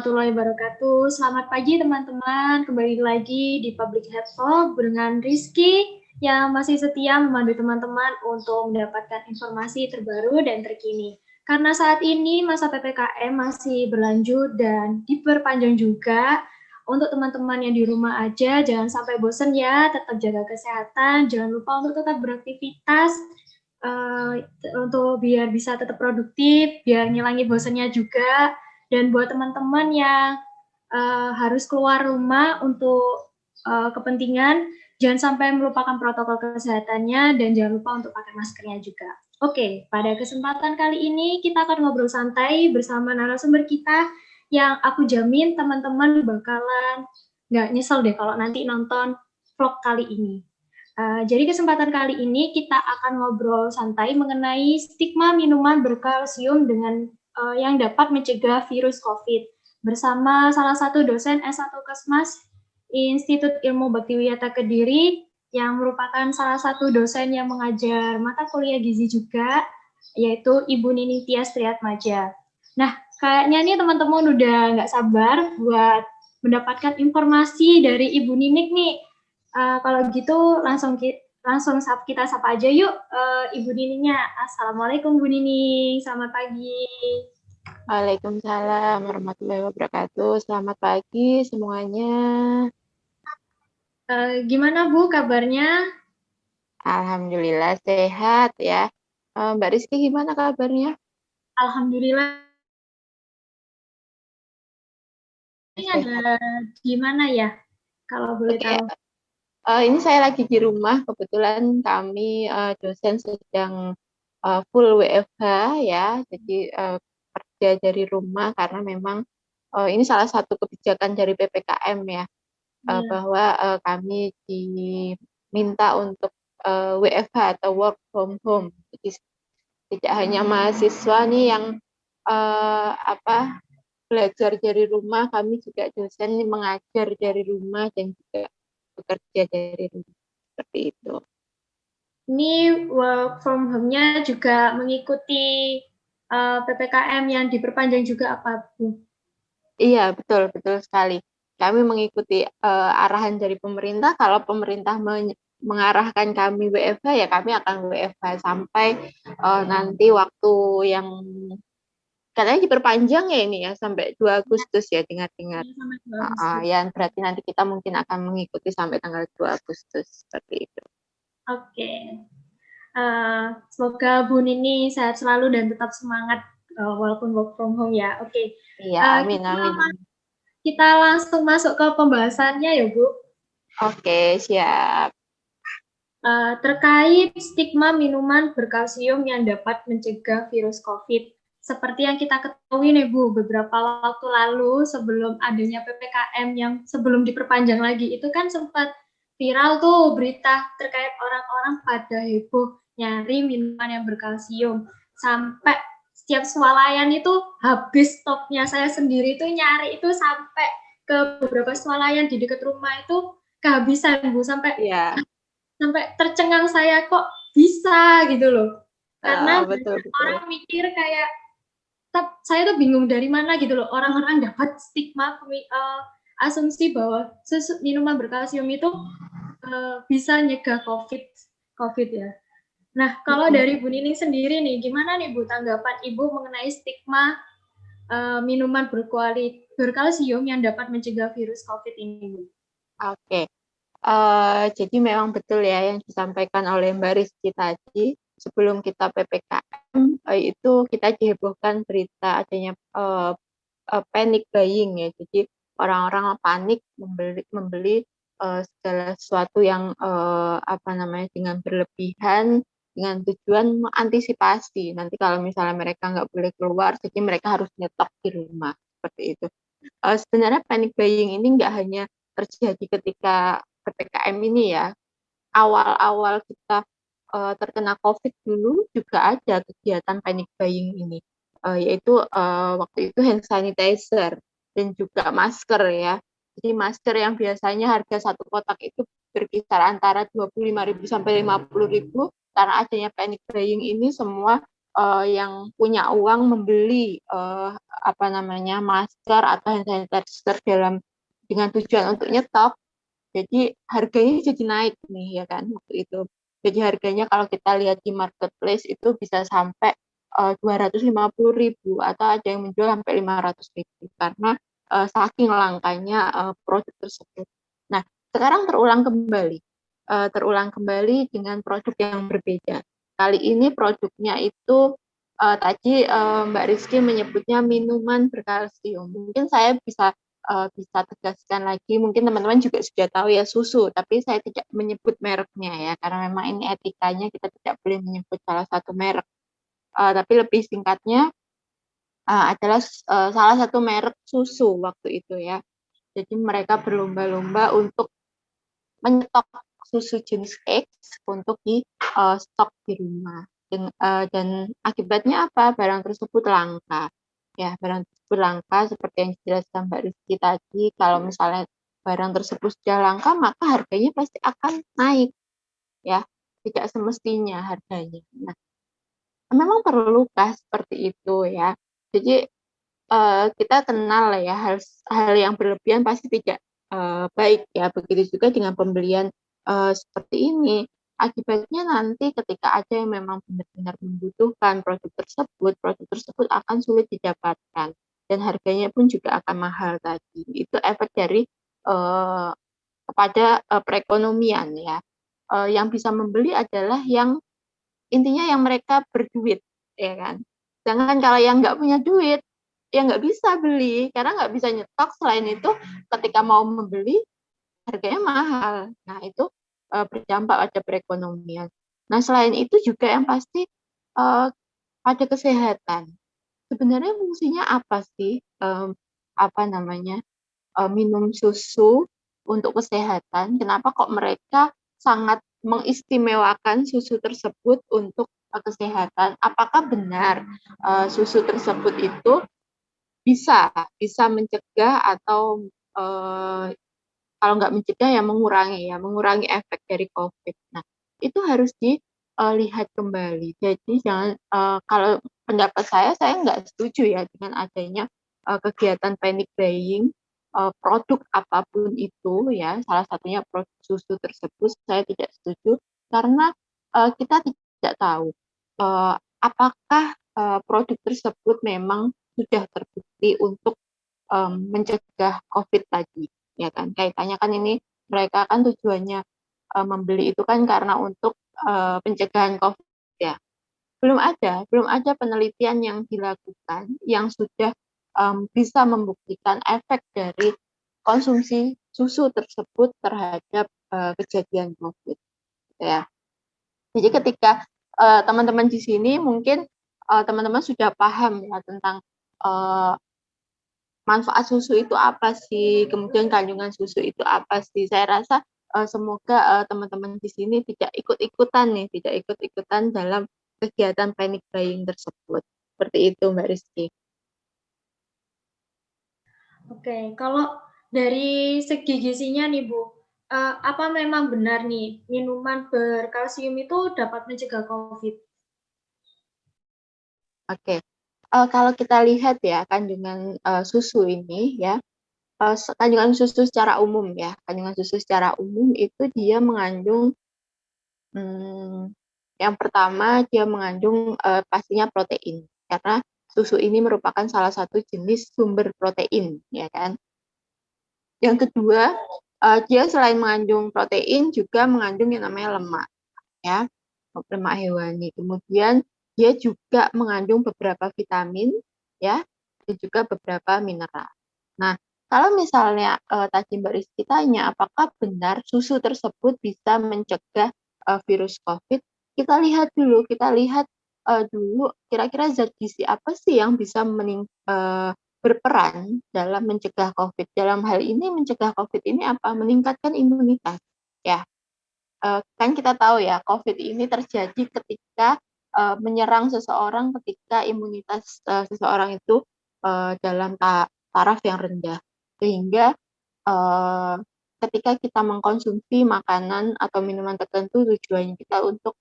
warahmatullahi wabarakatuh. Selamat pagi teman-teman. Kembali lagi di Public Health Talk dengan Rizky yang masih setia memandu teman-teman untuk mendapatkan informasi terbaru dan terkini. Karena saat ini masa PPKM masih berlanjut dan diperpanjang juga, untuk teman-teman yang di rumah aja jangan sampai bosan ya, tetap jaga kesehatan, jangan lupa untuk tetap beraktivitas untuk biar bisa tetap produktif, biar ngilangi bosannya juga. Dan buat teman-teman yang harus keluar rumah untuk kepentingan, jangan sampai melupakan protokol kesehatannya dan jangan lupa untuk pakai maskernya juga. Oke, pada kesempatan kali ini kita akan ngobrol santai bersama narasumber kita yang aku jamin teman-teman bakalan nggak nyesel deh kalau nanti nonton vlog kali ini. Jadi kesempatan kali ini kita akan ngobrol santai mengenai stigma minuman berkalsium dengan yang dapat mencegah virus COVID bersama salah satu dosen S1 Kesmas Institut Ilmu Baktiwiyata Kediri yang merupakan salah satu dosen yang mengajar mata kuliah gizi juga, yaitu Ibu Nini Tias Triatmaja. Nah, kayaknya nih teman-teman udah nggak sabar buat mendapatkan informasi dari Ibu Ninik nih. Kalau gitu langsung kita sapa aja yuk Ibu Nininya. Assalamualaikum Bu Nini, selamat pagi. Waalaikumsalam warahmatullahi wabarakatuh. Selamat pagi semuanya. Gimana Bu kabarnya? Alhamdulillah sehat ya. Mbak Rizky gimana kabarnya? Alhamdulillah. Ini Sehat. ada gimana ya? Kalau boleh Oke, tahu. ini saya lagi di rumah. Kebetulan kami dosen sedang full WFH ya. Jadi kerja dari rumah karena memang ini salah satu kebijakan dari PPKM ya. Ya. Bahwa kami diminta untuk WFH atau work from home. Jadi tidak hanya mahasiswa nih yang belajar dari rumah, kami juga dosen nih mengajar dari rumah dan juga bekerja dari rumah seperti itu. Ini work from home-nya juga mengikuti PPKM yang diperpanjang juga apa Bu? Iya, betul sekali. Kami mengikuti arahan dari pemerintah. Kalau pemerintah mengarahkan kami WFH, ya kami akan WFH sampai nanti waktu yang katanya diperpanjang ya ini ya sampai 2 Agustus ya dengar-dengar. Sampai 2 Agustus. Ya berarti nanti kita mungkin akan mengikuti sampai tanggal 2 Agustus seperti itu. Oke. Semoga Bu Nini sehat selalu dan tetap semangat walaupun work from home ya. Oke. Iya, amin, amin. Kita langsung masuk ke pembahasannya ya Bu. Oke, siap. Terkait stigma minuman berkalsium yang dapat mencegah virus COVID. Seperti yang kita ketahui nih Bu, beberapa waktu lalu sebelum adanya PPKM yang sebelum diperpanjang lagi, itu kan sempat viral tuh berita terkait orang-orang pada heboh nyari minuman yang berkalsium. Sampai setiap swalayan itu habis stoknya. Saya sendiri tuh nyari itu sampai ke beberapa swalayan di dekat rumah itu kehabisan Bu, sampai tercengang saya kok bisa gitu loh. Karena betul. orang mikir kayak saya tuh bingung dari mana gitu loh, orang-orang dapat stigma asumsi bahwa minuman berkalsium itu bisa nyegah COVID ya. Nah, kalau dari Bu Nining sendiri nih, gimana nih Bu tanggapan Ibu mengenai stigma minuman berkalsium yang dapat mencegah virus COVID ini? Oke. Jadi memang betul ya yang disampaikan oleh Mbak Rizky tadi. Sebelum kita PPKM itu kita dihebohkan berita adanya panic buying ya. Jadi orang-orang panik membeli segala sesuatu yang dengan berlebihan dengan tujuan mengantisipasi. Nanti kalau misalnya mereka nggak boleh keluar, jadi mereka harus nyetok di rumah seperti itu. Sebenarnya panic buying ini nggak hanya terjadi ketika PPKM ini ya. Awal-awal kita terkena COVID dulu juga ada kegiatan panic buying ini, yaitu waktu itu hand sanitizer dan juga masker ya. Jadi masker yang biasanya harga satu kotak itu berkisar antara 25.000 sampai 50.000, karena adanya panic buying ini semua yang punya uang membeli masker atau hand sanitizer dengan tujuan untuk nyetok, jadi harganya jadi naik nih ya kan waktu itu. Jadi harganya kalau kita lihat di marketplace itu bisa sampai 250.000 atau ada yang menjual sampai 500.000 karena saking langkanya produk tersebut. Nah, sekarang terulang kembali dengan produk yang berbeda. Kali ini produknya itu tadi Mbak Rizky menyebutnya minuman berkalsium. Mungkin saya bisa tegaskan lagi, mungkin teman-teman juga sudah tahu ya susu, tapi saya tidak menyebut mereknya ya, karena memang ini etikanya kita tidak boleh menyebut salah satu merek. Tapi lebih singkatnya adalah salah satu merek susu waktu itu ya. Jadi mereka berlomba-lomba untuk menyetok susu jenis X untuk di stok di rumah. Dan akibatnya apa? Barang tersebut langka. Ya, barang tersebut langka seperti yang dijelaskan Mbak Rizky tadi. Kalau misalnya barang tersebut sudah langka, maka harganya pasti akan naik. Ya, tidak semestinya harganya. Nah, memang perlukah seperti itu ya? Jadi kita kenal lah ya hal yang berlebihan pasti tidak baik ya. Begitu juga dengan pembelian seperti ini. Akibatnya nanti ketika ada yang memang benar-benar membutuhkan produk tersebut akan sulit didapatkan dan harganya pun juga akan mahal tadi. Itu efek dari uh, kepada perekonomian ya. Yang bisa membeli adalah yang intinya yang mereka berduit ya kan. Sedangkan kalau yang nggak punya duit ya nggak bisa beli karena nggak bisa nyetok. Selain itu ketika mau membeli harganya mahal. Nah itu berdampak pada perekonomian. Nah selain itu juga yang pasti pada kesehatan. Sebenarnya fungsinya apa sih minum susu untuk kesehatan? Kenapa kok mereka sangat mengistimewakan susu tersebut untuk kesehatan? Apakah benar susu tersebut itu bisa bisa mencegah atau kalau nggak mencegah ya mengurangi efek dari COVID. Nah, itu harus dilihat kembali. Jadi jangan kalau pendapat saya nggak setuju ya dengan adanya kegiatan panic buying produk apapun itu ya, salah satunya produk susu tersebut saya tidak setuju karena kita tidak tahu apakah produk tersebut memang sudah terbukti untuk mencegah COVID tadi, ya kan? Kaitannya kan ini mereka kan tujuannya membeli itu kan karena untuk pencegahan COVID ya. Belum ada penelitian yang dilakukan yang sudah bisa membuktikan efek dari konsumsi susu tersebut terhadap kejadian COVID, ya. Jadi ketika teman-teman di sini mungkin teman-teman sudah paham ya tentang uh, manfaat susu itu apa sih, kemudian kandungan susu itu apa sih. Saya rasa semoga teman-teman di sini tidak ikut-ikutan dalam kegiatan panic buying tersebut. Seperti itu Mbak Rizky. Oke, kalau dari segi gizinya nih Bu, apa memang benar nih minuman berkalsium itu dapat mencegah COVID? Oke, kalau kita lihat ya kandungan susu ini ya, kandungan susu secara umum ya, kandungan susu secara umum itu dia mengandung yang pertama dia mengandung pastinya protein karena susu ini merupakan salah satu jenis sumber protein ya kan. Yang kedua dia selain mengandung protein juga mengandung yang namanya lemak ya, lemak hewani. Kemudian dia juga mengandung beberapa vitamin ya dan juga beberapa mineral. Nah, kalau misalnya tadi Mbak Rizky tanya apakah benar susu tersebut bisa mencegah virus COVID, kita lihat dulu kira-kira zat gizi apa sih yang bisa berperan dalam mencegah COVID. Dalam hal ini mencegah COVID ini apa? Meningkatkan imunitas. Ya, kan kita tahu ya COVID ini terjadi ketika menyerang seseorang ketika imunitas seseorang itu dalam taraf yang rendah. Sehingga ketika kita mengkonsumsi makanan atau minuman tertentu tujuannya kita untuk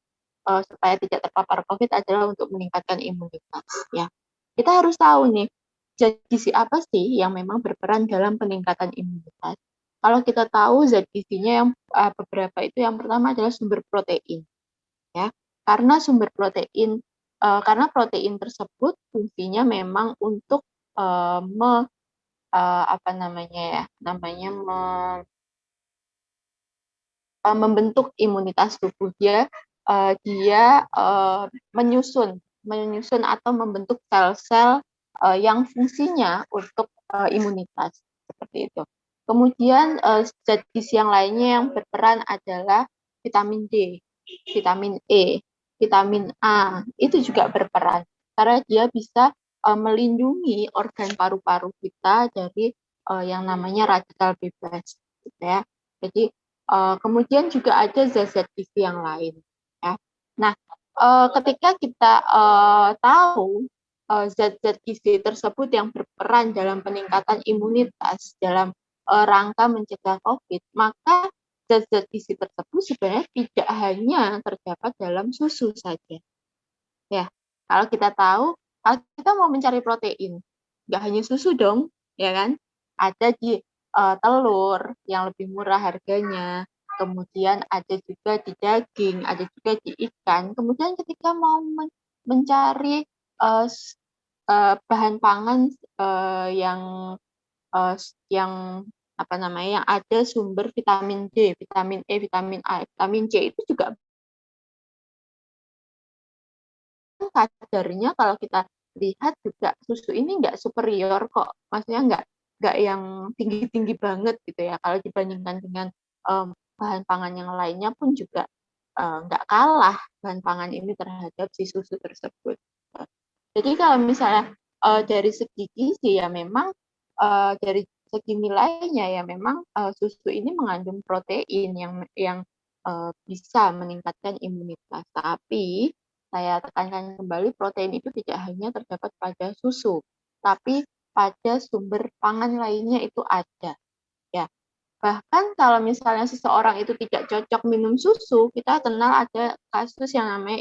supaya tidak terpapar COVID adalah untuk meningkatkan imunitas. Ya, kita harus tahu nih zat gizi apa sih yang memang berperan dalam peningkatan imunitas. Kalau kita tahu zat gizinya yang beberapa itu, yang pertama adalah sumber protein, ya. Karena protein tersebut fungsinya memang untuk membentuk imunitas tubuh. Dia menyusun atau membentuk sel-sel yang fungsinya untuk imunitas, seperti itu. Kemudian zat gizi yang lainnya yang berperan adalah vitamin D, vitamin E, vitamin A, itu juga berperan karena dia bisa melindungi organ paru-paru kita dari yang namanya radikal bebas, gitu ya. Jadi kemudian juga ada zat-zat gizi yang lain, ya. Nah, ketika kita tahu zat-zat gizi tersebut yang berperan dalam peningkatan imunitas dalam rangka mencegah COVID, maka zat-zat gizi tersebut sebenarnya tidak hanya terdapat dalam susu saja. Ya, kalau kita mau mencari protein, nggak hanya susu dong, ya kan? Ada di telur yang lebih murah harganya, kemudian ada juga di daging, ada juga di ikan. Kemudian ketika mau mencari bahan pangan yang yang ada sumber vitamin D, vitamin E, vitamin A, vitamin C, itu juga kadarnya kalau kita lihat juga susu ini nggak superior kok, maksudnya nggak yang tinggi-tinggi banget gitu ya, kalau dibandingkan dengan bahan pangan yang lainnya pun juga nggak kalah bahan pangan ini terhadap si susu tersebut. Jadi kalau misalnya dari segi gizi ya memang dari segi nilainya ya memang susu ini mengandung protein yang bisa meningkatkan imunitas. Tapi saya tekankan kembali, protein itu tidak hanya terdapat pada susu, tapi pada sumber pangan lainnya itu ada. Ya, bahkan kalau misalnya seseorang itu tidak cocok minum susu, kita kenal ada kasus yang namanya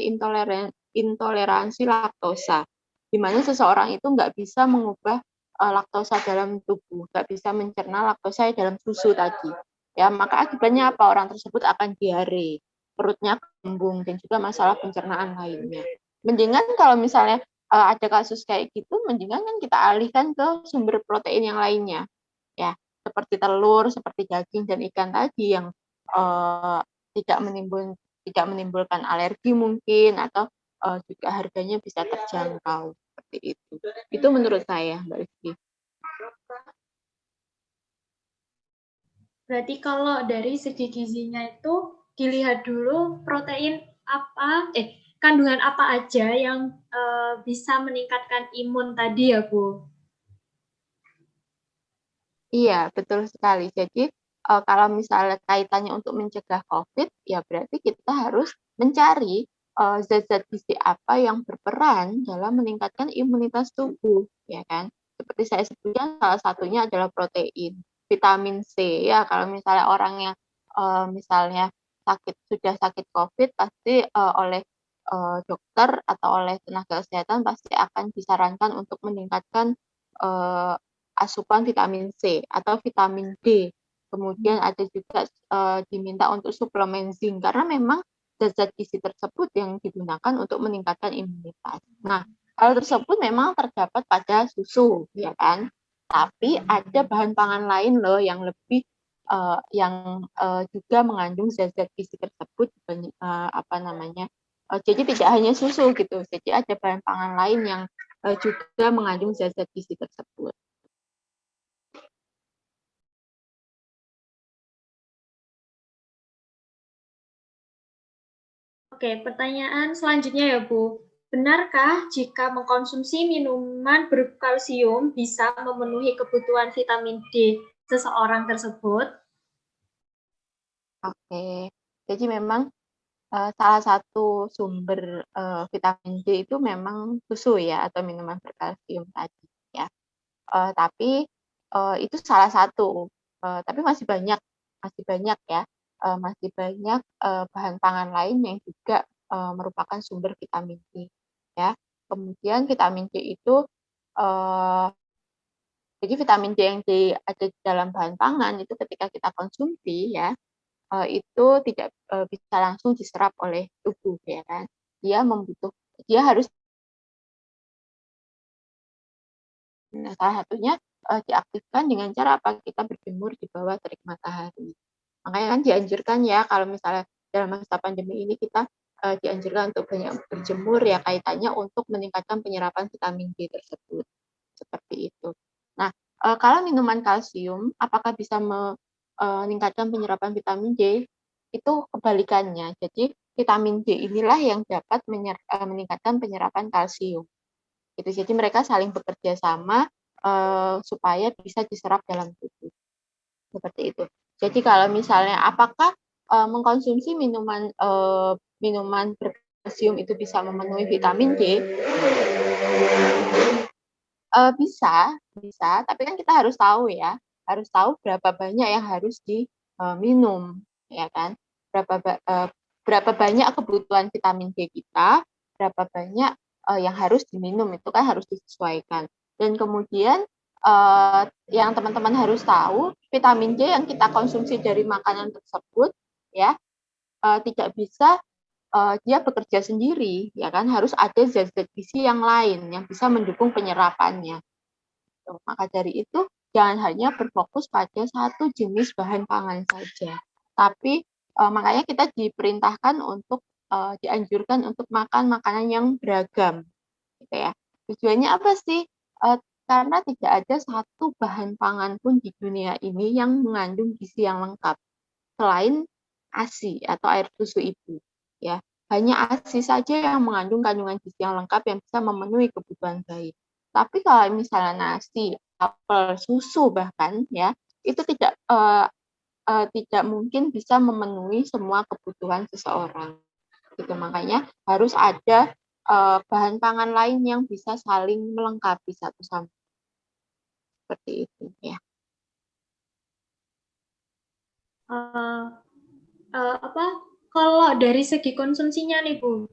intoleransi laktosa, di mana seseorang itu nggak bisa mengubah laktosa dalam tubuh, nggak bisa mencerna laktosa dalam susu tadi. Ya, maka akibatnya apa? Orang tersebut akan diare, perutnya kembung, dan juga masalah pencernaan lainnya. Mendingan kalau misalnya ada kasus kayak gitu, mendingan kan kita alihkan ke sumber protein yang lainnya, ya, seperti telur, seperti daging dan ikan tadi yang tidak menimbulkan alergi mungkin, atau juga harganya bisa terjangkau, seperti itu. Itu menurut saya, Mbak Rizky. Berarti kalau dari segi gizinya itu dilihat dulu kandungan apa aja yang bisa meningkatkan imun tadi ya, Bu? Iya, betul sekali. Jadi kalau misalnya kaitannya untuk mencegah COVID, ya berarti kita harus mencari zat-zat gizi apa yang berperan dalam meningkatkan imunitas tubuh, ya kan? Seperti saya sebutkan, salah satunya adalah protein, vitamin C. Ya, kalau misalnya orang yang misalnya sudah sakit COVID, pasti oleh dokter atau oleh tenaga kesehatan pasti akan disarankan untuk meningkatkan asupan vitamin C atau vitamin D. Kemudian ada juga diminta untuk suplemen zinc karena memang zat-zat gizi tersebut yang digunakan untuk meningkatkan imunitas. Nah, hal tersebut memang terdapat pada susu, ya kan? Tapi ada bahan pangan lain loh yang lebih juga mengandung zat-zat gizi tersebut, jadi tidak hanya susu gitu. Jadi ada bahan pangan lain yang juga mengandung zat-zat gizi tersebut. Oke, pertanyaan selanjutnya ya, Bu. Benarkah jika mengkonsumsi minuman berkalsium bisa memenuhi kebutuhan vitamin D seseorang tersebut? Oke, jadi memang salah satu sumber vitamin D itu memang susu ya, atau minuman berkalsium tadi ya. Tapi itu salah satu, tapi masih banyak ya, masih banyak bahan pangan lain yang juga merupakan sumber vitamin D, ya. Kemudian vitamin D itu jadi vitamin D yang ada di dalam bahan pangan itu ketika kita konsumsi ya, itu tidak bisa langsung diserap oleh tubuh ya kan. Dia harus salah satunya diaktifkan dengan cara apa? Kita berjemur di bawah terik matahari. Makanya kan dianjurkan ya kalau misalnya dalam masa pandemi ini kita dianjurkan untuk banyak berjemur ya kaitannya untuk meningkatkan penyerapan vitamin D tersebut. Seperti itu. Nah, kalau minuman kalsium apakah bisa meningkatkan penyerapan vitamin D? Itu kebalikannya. Jadi vitamin D inilah yang dapat meningkatkan penyerapan kalsium. Gitu. Jadi mereka saling bekerja sama supaya bisa diserap dalam tubuh. Seperti itu. Jadi kalau misalnya apakah mengkonsumsi minuman berkalsium itu bisa memenuhi vitamin D? Bisa, tapi kan kita harus tahu ya, harus tahu berapa banyak yang harus diminum, ya kan? Berapa banyak kebutuhan vitamin D kita, berapa banyak yang harus diminum itu kan harus disesuaikan. Dan kemudian yang teman-teman harus tahu, vitamin D yang kita konsumsi dari makanan tersebut ya tidak bisa dia bekerja sendiri, ya kan harus ada zat-zat gizi yang lain yang bisa mendukung penyerapannya. Maka dari itu jangan hanya berfokus pada satu jenis bahan pangan saja, tapi makanya kita diperintahkan untuk dianjurkan untuk makan makanan yang beragam, gitu ya. Tujuannya apa sih? Karena tidak ada satu bahan pangan pun di dunia ini yang mengandung gizi yang lengkap selain ASI atau air susu ibu, ya. Hanya ASI saja yang mengandung kandungan gizi yang lengkap yang bisa memenuhi kebutuhan bayi. Tapi kalau misalnya nasi, apel, susu bahkan ya, itu tidak mungkin bisa memenuhi semua kebutuhan seseorang. Gitu. Makanya harus ada bahan pangan lain yang bisa saling melengkapi satu sama lain. Seperti itu ya. Apa kalau dari segi konsumsinya nih Bu,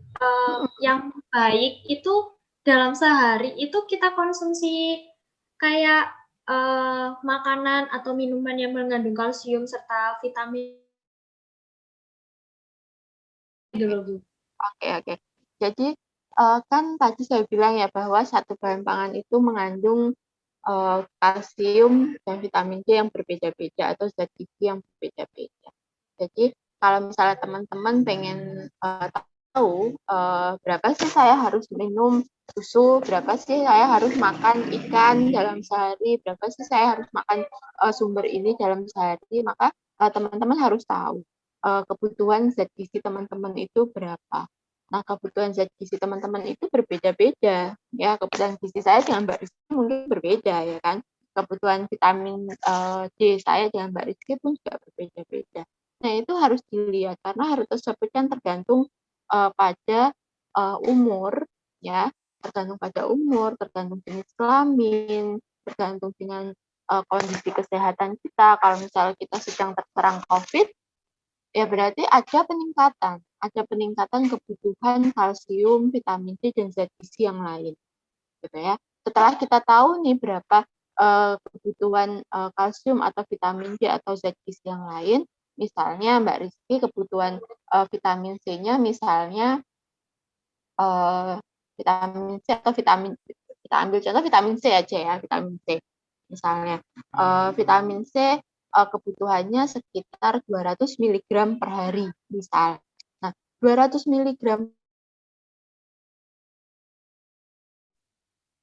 yang baik itu dalam sehari itu kita konsumsi kayak makanan atau minuman yang mengandung kalsium serta vitamin gitu Bu. Oke. Jadi kan tadi saya bilang ya bahwa satu bahan pangan itu mengandung kalsium dan vitamin D yang berbeda-beda atau zat gizi yang berbeda-beda. Jadi kalau misalnya teman-teman pengen tahu berapa sih saya harus minum susu, berapa sih saya harus makan ikan dalam sehari, berapa sih saya harus makan sumber ini dalam sehari, maka teman-teman harus tahu kebutuhan zat gizi teman-teman itu berapa. Nah, kebutuhan zat gizi teman-teman itu berbeda-beda. Ya, kebutuhan gizi saya dengan Mbak Rizky mungkin berbeda, ya kan? Kebutuhan vitamin D saya dengan Mbak Rizky pun juga berbeda-beda. Nah, itu harus dilihat karena hal tersebut kan tergantung pada umur, ya, tergantung pada umur, tergantung jenis kelamin, tergantung dengan kondisi kesehatan kita. Kalau misalnya kita sedang terserang COVID, ya berarti ada peningkatan kebutuhan kalsium, vitamin D dan zat gizi yang lain, gitu ya. Setelah kita tahu nih berapa kebutuhan kalsium atau vitamin D atau zat gizi yang lain, misalnya Mbak Rizky kebutuhan vitamin C-nya misalnya vitamin C atau kita ambil contoh vitamin C aja ya, vitamin C misalnya vitamin C kebutuhannya sekitar 200 mg per hari misal. Nah, 200 mg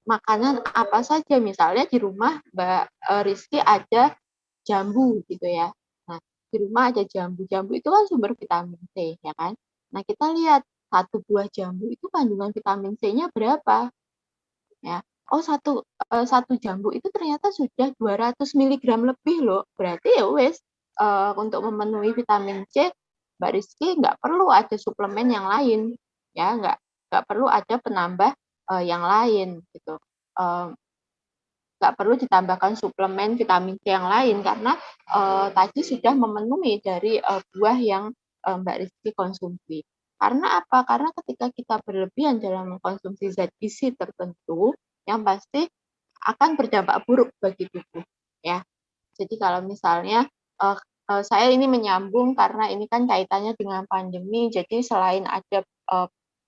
makanan apa saja, misalnya di rumah Mbak Rizky ada jambu gitu ya. Nah, di rumah ada jambu itu kan sumber vitamin C ya kan. Nah, kita lihat satu buah jambu itu kandungan vitamin C-nya berapa ya. Oh, satu jambu itu ternyata sudah 200 mg lebih loh. Berarti ya wes untuk memenuhi vitamin C Mbak Rizky nggak perlu ada suplemen yang lain ya, nggak perlu ada penambah yang lain gitu. Nggak perlu ditambahkan suplemen vitamin C yang lain karena tadi sudah memenuhi dari buah yang Mbak Rizky konsumsi. Karena apa? Karena ketika kita berlebihan dalam mengkonsumsi zat gizi tertentu, yang pasti akan berdampak buruk bagi tubuh, ya. Jadi kalau misalnya saya ini menyambung karena ini kan kaitannya dengan pandemi, jadi selain ada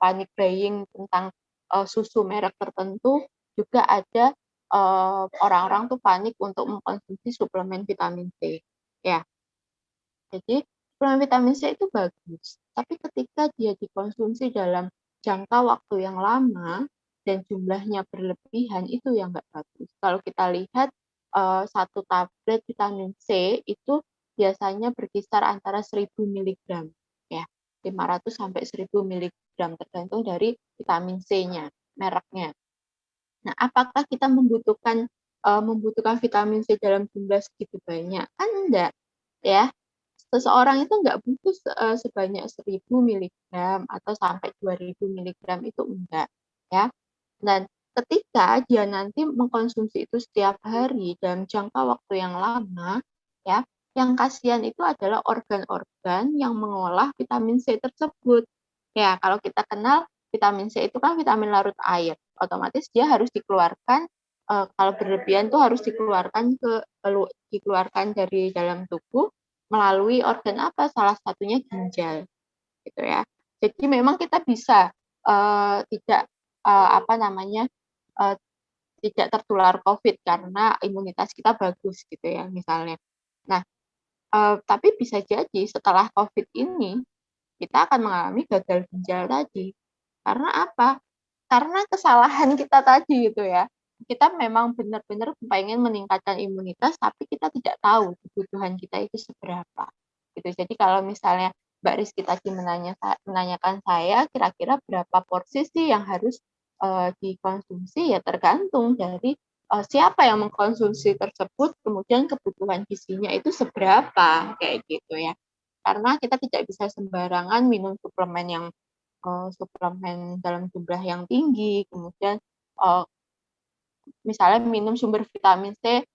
panic buying tentang susu merek tertentu, juga ada orang-orang tuh panik untuk mengkonsumsi suplemen vitamin C, ya. Jadi suplemen vitamin C itu bagus, tapi ketika dia dikonsumsi dalam jangka waktu yang lama dan jumlahnya berlebihan itu yang nggak bagus. Kalau kita lihat satu tablet vitamin C itu biasanya berkisar antara 1000 mg, ya, 500 sampai 1000 mg tergantung dari vitamin C-nya, mereknya. Nah, apakah kita membutuhkan vitamin C dalam jumlah segitu banyak? Kan enggak, ya. Seseorang itu enggak butuh sebanyak 1000 miligram atau sampai 2000 miligram itu enggak, ya. Dan ketika dia nanti mengkonsumsi itu setiap hari dalam jangka waktu yang lama, ya, yang kasihan itu adalah organ-organ yang mengolah vitamin C tersebut. Ya, kalau kita kenal vitamin C itu kan vitamin larut air, otomatis dia harus dikeluarkan, kalau berlebihan tuh harus dikeluarkan dari dalam tubuh melalui organ apa? Salah satunya ginjal, gitu ya. Jadi memang kita bisa tidak apa namanya tidak tertular COVID karena imunitas kita bagus gitu ya misalnya. Nah, tapi bisa jadi setelah COVID ini kita akan mengalami gagal ginjal tadi. Karena apa? Karena kesalahan kita tadi gitu ya. Kita memang benar-benar pengen meningkatkan imunitas, tapi kita tidak tahu kebutuhan kita itu seberapa. Gitu. Jadi kalau misalnya Mbak Rizky tadi menanyakan saya, kira-kira berapa porsi sih yang harus dikonsumsi, ya tergantung dari siapa yang mengkonsumsi tersebut, kemudian kebutuhan gizinya itu seberapa, kayak gitu ya. Karena kita tidak bisa sembarangan minum suplemen dalam jumlah yang tinggi, kemudian misalnya minum sumber vitamin C,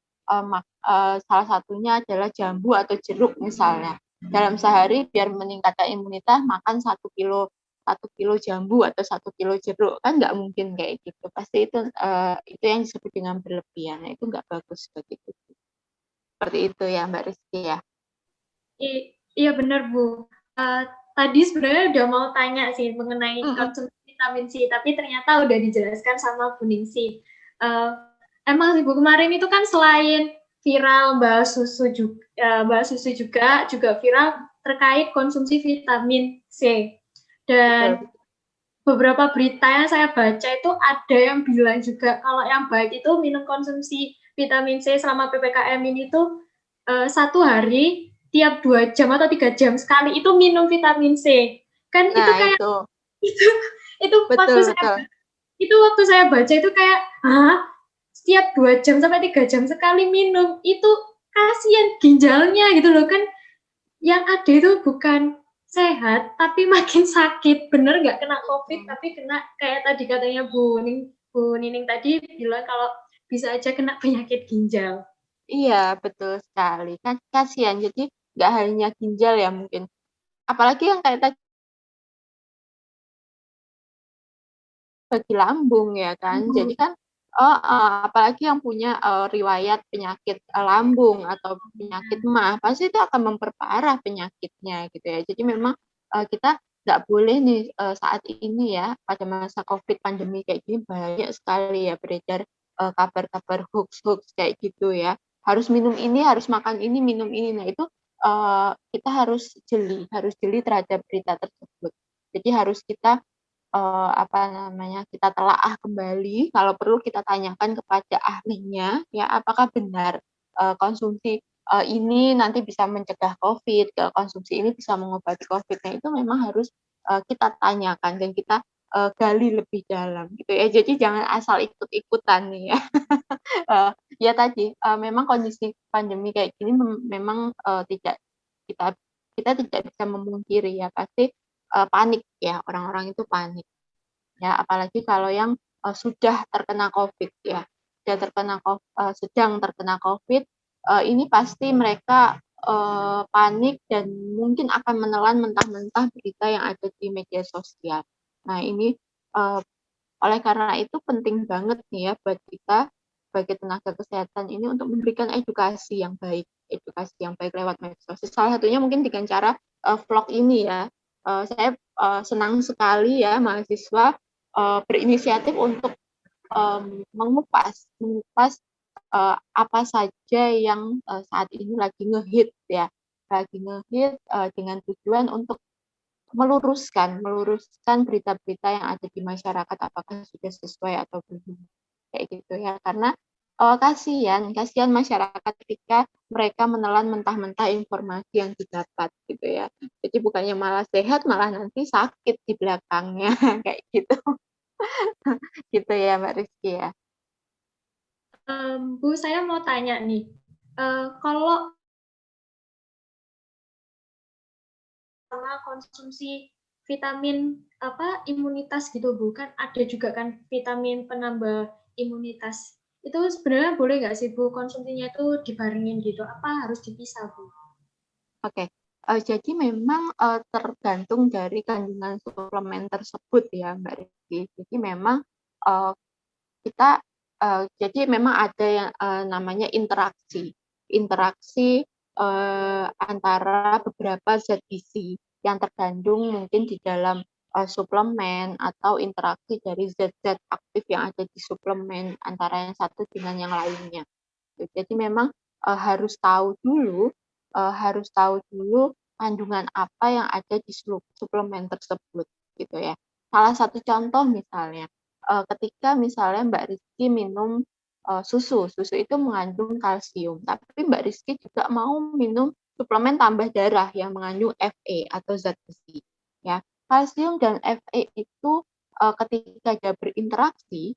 salah satunya adalah jambu atau jeruk misalnya. Dalam sehari biar meningkatkan imunitas makan 1 kilo jambu atau 1 kilo jeruk, kan nggak mungkin kayak gitu. Pasti itu yang disebut dengan berlebihan. Nah, itu nggak bagus bagi tubuh. Seperti itu ya Mbak Rizky ya. Iya benar Bu. Tadi sebenarnya udah mau tanya sih mengenai konsumsi vitamin C, tapi ternyata udah dijelaskan sama Bu Ningsih. Emang sih Bu, kemarin itu kan selain viral bahas susu juga viral terkait konsumsi vitamin C. Dan Betul. beberapa berita yang saya baca itu ada yang bilang juga kalau yang baik itu minum konsumsi vitamin C selama PPKM ini tuh 1 hari tiap 2 jam atau 3 jam sekali itu minum vitamin C. Kan Nah, itu kayak itu betul. waktu saya baca itu kayak, hah? Setiap 2 jam sampai 3 jam sekali minum, itu kasihan ginjalnya gitu loh kan. Yang ada itu bukan sehat, tapi makin sakit. Bener nggak kena COVID, tapi kena kayak tadi katanya Bu Nining tadi bilang kalau bisa aja kena penyakit ginjal. Iya, betul sekali. Kan kasihan. Jadi nggak hanya ginjal ya mungkin. Apalagi yang kayak tadi bagi lambung ya kan. Jadi kan apalagi yang punya riwayat penyakit lambung atau penyakit mah, pasti itu akan memperparah penyakitnya gitu ya. Jadi memang kita nggak boleh nih saat ini ya pada masa COVID pandemi kayak gini banyak sekali ya beredar kabar-kabar hoax kayak gitu ya. Harus minum ini, harus makan ini, minum ini. Nah itu kita harus jeli terhadap berita tersebut. Jadi harus kita kita telaah kembali, kalau perlu kita tanyakan kepada ahlinya, ya apakah benar konsumsi ini nanti bisa mencegah COVID, konsumsi ini bisa mengobati COVID. Nah itu memang harus kita tanyakan dan kita gali lebih dalam gitu ya. Jadi jangan asal ikut-ikutan nih ya. Ya tadi memang kondisi pandemi kayak gini memang tidak kita kita tidak bisa memungkiri ya pasti panik ya, orang-orang itu panik. Ya, apalagi kalau yang sudah terkena COVID ya. Sedang terkena COVID, ini pasti mereka panik dan mungkin akan menelan mentah-mentah berita yang ada di media sosial. Nah, ini oleh karena itu penting banget nih ya buat kita sebagai tenaga kesehatan ini untuk memberikan edukasi yang baik lewat media sosial. Salah satunya mungkin dengan cara vlog ini ya. Saya senang sekali ya mahasiswa berinisiatif untuk mengupas apa saja yang saat ini lagi ngehit ya, dengan tujuan untuk meluruskan berita-berita yang ada di masyarakat apakah sudah sesuai atau belum kayak gitu ya, karena kasihan masyarakat ketika mereka menelan mentah-mentah informasi yang didapat gitu ya, jadi bukannya malah sehat malah nanti sakit di belakangnya kayak gitu. Gitu ya Mbak Rizky ya. Bu, saya mau tanya nih, kalau sama konsumsi vitamin imunitas gitu Bu, kan ada juga kan vitamin penambah imunitas. Itu sebenarnya boleh nggak sih Bu konsumsinya itu dibarengin gitu? Apa harus dipisah Bu? Oke, jadi memang tergantung dari kandungan suplemen tersebut ya Mbak Rizky. Jadi memang kita jadi memang ada yang namanya interaksi antara beberapa zat gizi yang terkandung mungkin di dalam suplemen atau interaksi dari zat-zat aktif yang ada di suplemen antara yang satu dengan yang lainnya. Jadi memang harus tahu dulu kandungan apa yang ada di suplemen tersebut gitu ya. Salah satu contoh misalnya ketika misalnya Mbak Rizky minum susu itu mengandung kalsium, tapi Mbak Rizky juga mau minum suplemen tambah darah yang mengandung Fe atau zat besi. Ya, kalsium dan Fe itu ketika dia berinteraksi,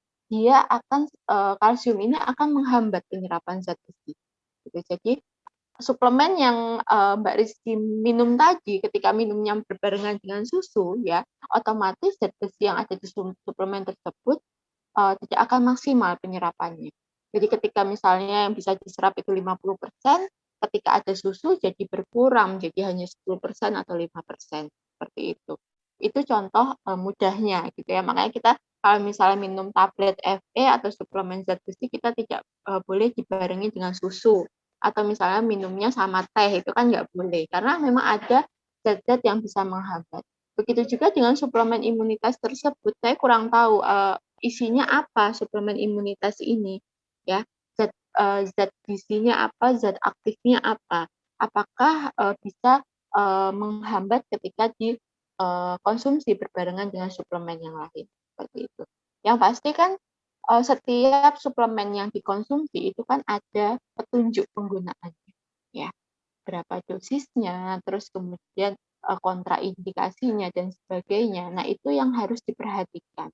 kalsium ini akan menghambat penyerapan zat besi. Gitu. Jadi suplemen yang Mbak Rizky minum tadi, ketika minumnya berbarengan dengan susu, ya otomatis zat besi yang ada di suplemen tersebut tidak akan maksimal penyerapannya. Jadi ketika misalnya yang bisa diserap itu 50%, ketika ada susu jadi berkurang, jadi hanya 10% atau 5%, seperti itu. Itu contoh mudahnya gitu ya. Makanya kita kalau misalnya minum tablet Fe atau suplemen zat besi, kita tidak boleh dibarengi dengan susu. Atau misalnya minumnya sama teh, itu kan nggak boleh. Karena memang ada zat-zat yang bisa menghambat. Begitu juga dengan suplemen imunitas tersebut, saya kurang tahu isinya apa suplemen imunitas ini, ya zat gizinya apa, zat aktifnya apa, apakah bisa menghambat ketika dikonsumsi berbarengan dengan suplemen yang lain seperti itu. Yang pasti kan setiap suplemen yang dikonsumsi itu kan ada petunjuk penggunaannya, ya berapa dosisnya, terus kemudian kontraindikasinya dan sebagainya. Nah itu yang harus diperhatikan.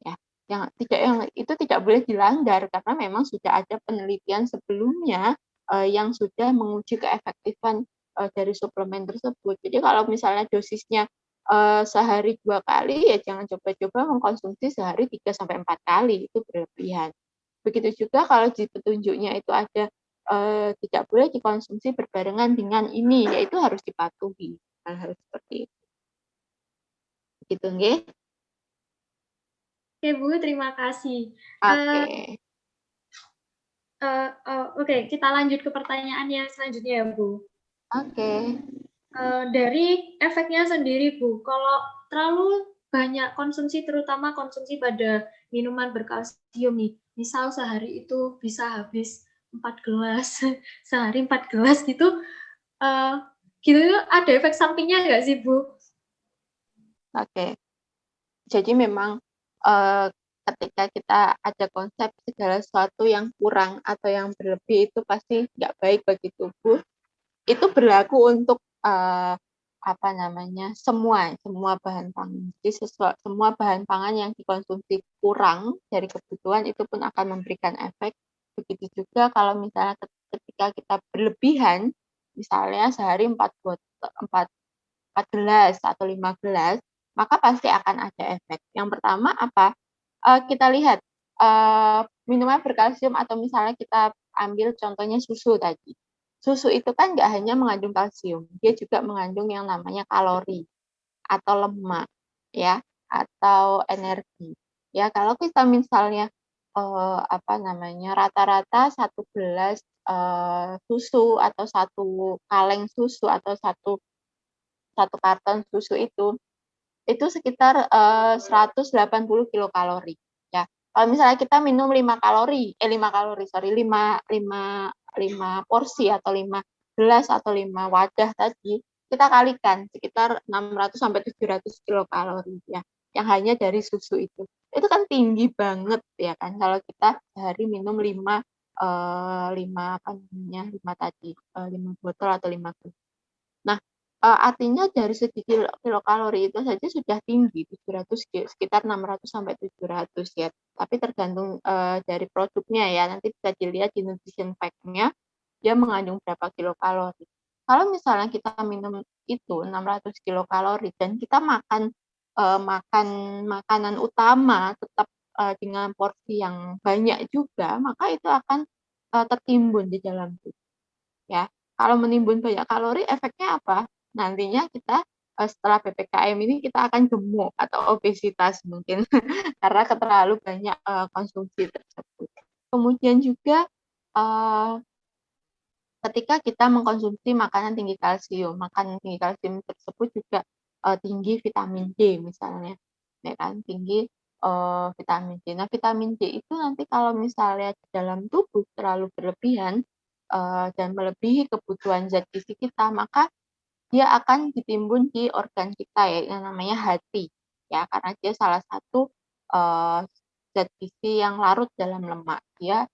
Ya, yang itu tidak boleh dilanggar karena memang sudah ada penelitian sebelumnya yang sudah menguji keefektifan dari suplemen tersebut. Jadi kalau misalnya dosisnya sehari 2 kali, ya jangan coba-coba mengkonsumsi sehari 3 sampai 4 kali, itu berlebihan. Begitu juga kalau di petunjuknya itu ada tidak boleh dikonsumsi berbarengan dengan ini, yaitu harus dipatuhi hal-hal seperti itu. Gitu nggih. Oke Bu, terima kasih. Oke. Oke, kita lanjut ke pertanyaan yang selanjutnya ya Bu. Oke. Dari efeknya sendiri Bu, kalau terlalu banyak konsumsi, terutama konsumsi pada minuman berkalsium nih, misal sehari itu bisa habis 4 gelas, sehari 4 gelas gitu, gitu ada efek sampingnya nggak sih Bu? Oke. Jadi memang ketika kita ada konsep segala sesuatu yang kurang atau yang berlebih itu pasti nggak baik bagi tubuh. Itu berlaku untuk semua bahan pangan. Jadi semua bahan pangan yang dikonsumsi kurang dari kebutuhan itu pun akan memberikan efek. Begitu juga kalau misalnya ketika kita berlebihan, misalnya sehari 4 gelas atau 5 gelas, maka pasti akan ada efek. Yang pertama apa? Kita lihat minuman berkalsium atau misalnya kita ambil contohnya susu tadi. susu itu kan nggak hanya mengandung kalsium, dia juga mengandung yang namanya kalori atau lemak, ya, atau energi. Ya, kalau kita misalnya rata-rata satu gelas susu atau satu kaleng susu atau satu satu karton susu itu sekitar 180 kilokalori. Ya, kalau misalnya kita minum 5 porsi atau 5 gelas atau 5 wadah tadi, kita kalikan sekitar 600 sampai 700 kilokalori ya, yang hanya dari susu itu. Itu kan tinggi banget ya kan kalau kita sehari minum 5 botol atau 5 gelas. Nah, artinya dari segi kilokalori itu saja sudah tinggi, 700 sekitar 600 sampai 700 ya. Tapi tergantung dari produknya ya, nanti bisa dilihat di nutrition fact-nya, dia mengandung berapa kilokalori. Kalau misalnya kita minum itu 600 kilokalori dan kita makan makanan utama tetap dengan porsi yang banyak juga, maka itu akan tertimbun di dalam tubuh. Ya, kalau menimbun banyak kalori efeknya apa? Nantinya kita setelah PPKM ini kita akan gemuk atau obesitas mungkin karena terlalu banyak konsumsi tersebut. Kemudian juga ketika kita mengkonsumsi makanan tinggi kalsium tersebut juga tinggi vitamin D misalnya, ya kan, tinggi vitamin D. Nah, vitamin D itu nanti kalau misalnya di dalam tubuh terlalu berlebihan dan melebihi kebutuhan zat gizi kita, maka dia akan ditimbun di organ kita ya, yang namanya hati, ya, karena dia salah satu zat gizi yang larut dalam lemak. Dia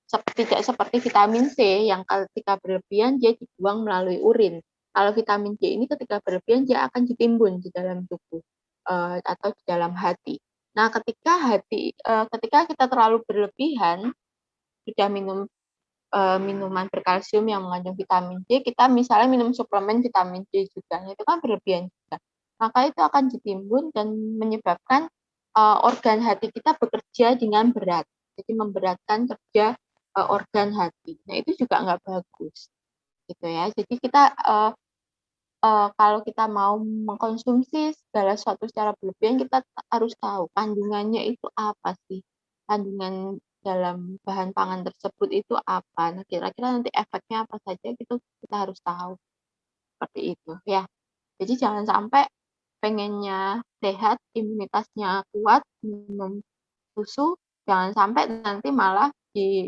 tidak seperti vitamin C yang ketika berlebihan dia dibuang melalui urin. Kalau vitamin D ini ketika berlebihan dia akan ditimbun di dalam tubuh atau di dalam hati. Nah, ketika kita terlalu berlebihan sudah minum minuman berkalsium yang mengandung vitamin D, kita misalnya minum suplemen vitamin D juga, itu kan berlebihan juga. Maka itu akan ditimbun dan menyebabkan organ hati kita bekerja dengan berat, jadi memberatkan kerja organ hati. Nah, itu juga nggak bagus, gitu ya. Jadi kita kalau kita mau mengkonsumsi segala sesuatu secara berlebihan, kita harus tahu kandungannya itu apa sih, kandungan dalam bahan pangan tersebut itu apa. Nah, kira-kira nanti efeknya apa saja gitu kita harus tahu, seperti itu ya. Jadi jangan sampai pengennya sehat, imunitasnya kuat, minum susu, jangan sampai nanti malah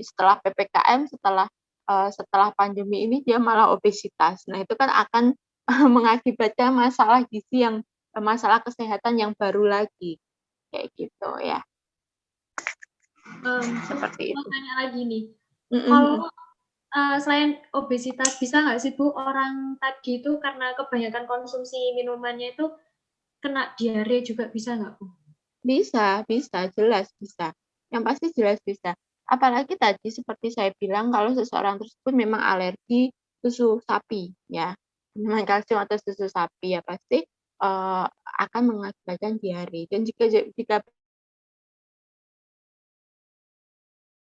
setelah PPKM, setelah pandemi ini dia malah obesitas. Nah, itu kan akan mengakibatkan masalah kesehatan yang baru lagi, kayak gitu ya. Seperti Mau itu. tanya lagi nih, kalau selain obesitas bisa nggak sih Bu orang tadi itu karena kebanyakan konsumsi minumannya itu kena diare juga, bisa nggak Bu? Bisa, jelas bisa. Yang pasti jelas bisa. Apalagi tadi seperti saya bilang kalau seseorang tersebut memang alergi susu sapi ya, minuman kalsium atau susu sapi ya pasti akan mengakibatkan diare. Dan jika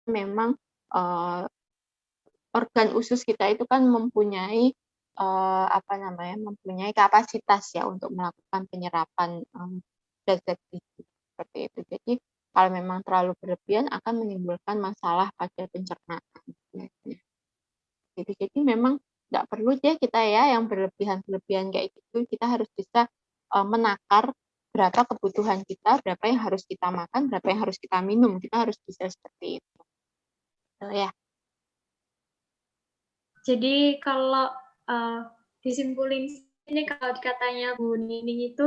memang organ usus kita itu kan mempunyai mempunyai kapasitas ya untuk melakukan penyerapan zat gizi seperti itu. Jadi kalau memang terlalu berlebihan akan menimbulkan masalah pada pencernaan. Jadi memang nggak perlu deh kita ya yang berlebihan kayak gitu. Kita harus bisa menakar berapa kebutuhan kita, berapa yang harus kita makan, berapa yang harus kita minum. Kita harus bisa seperti itu. Ya. Jadi kalau disimpulin ini, kalau katanya Bu Nining itu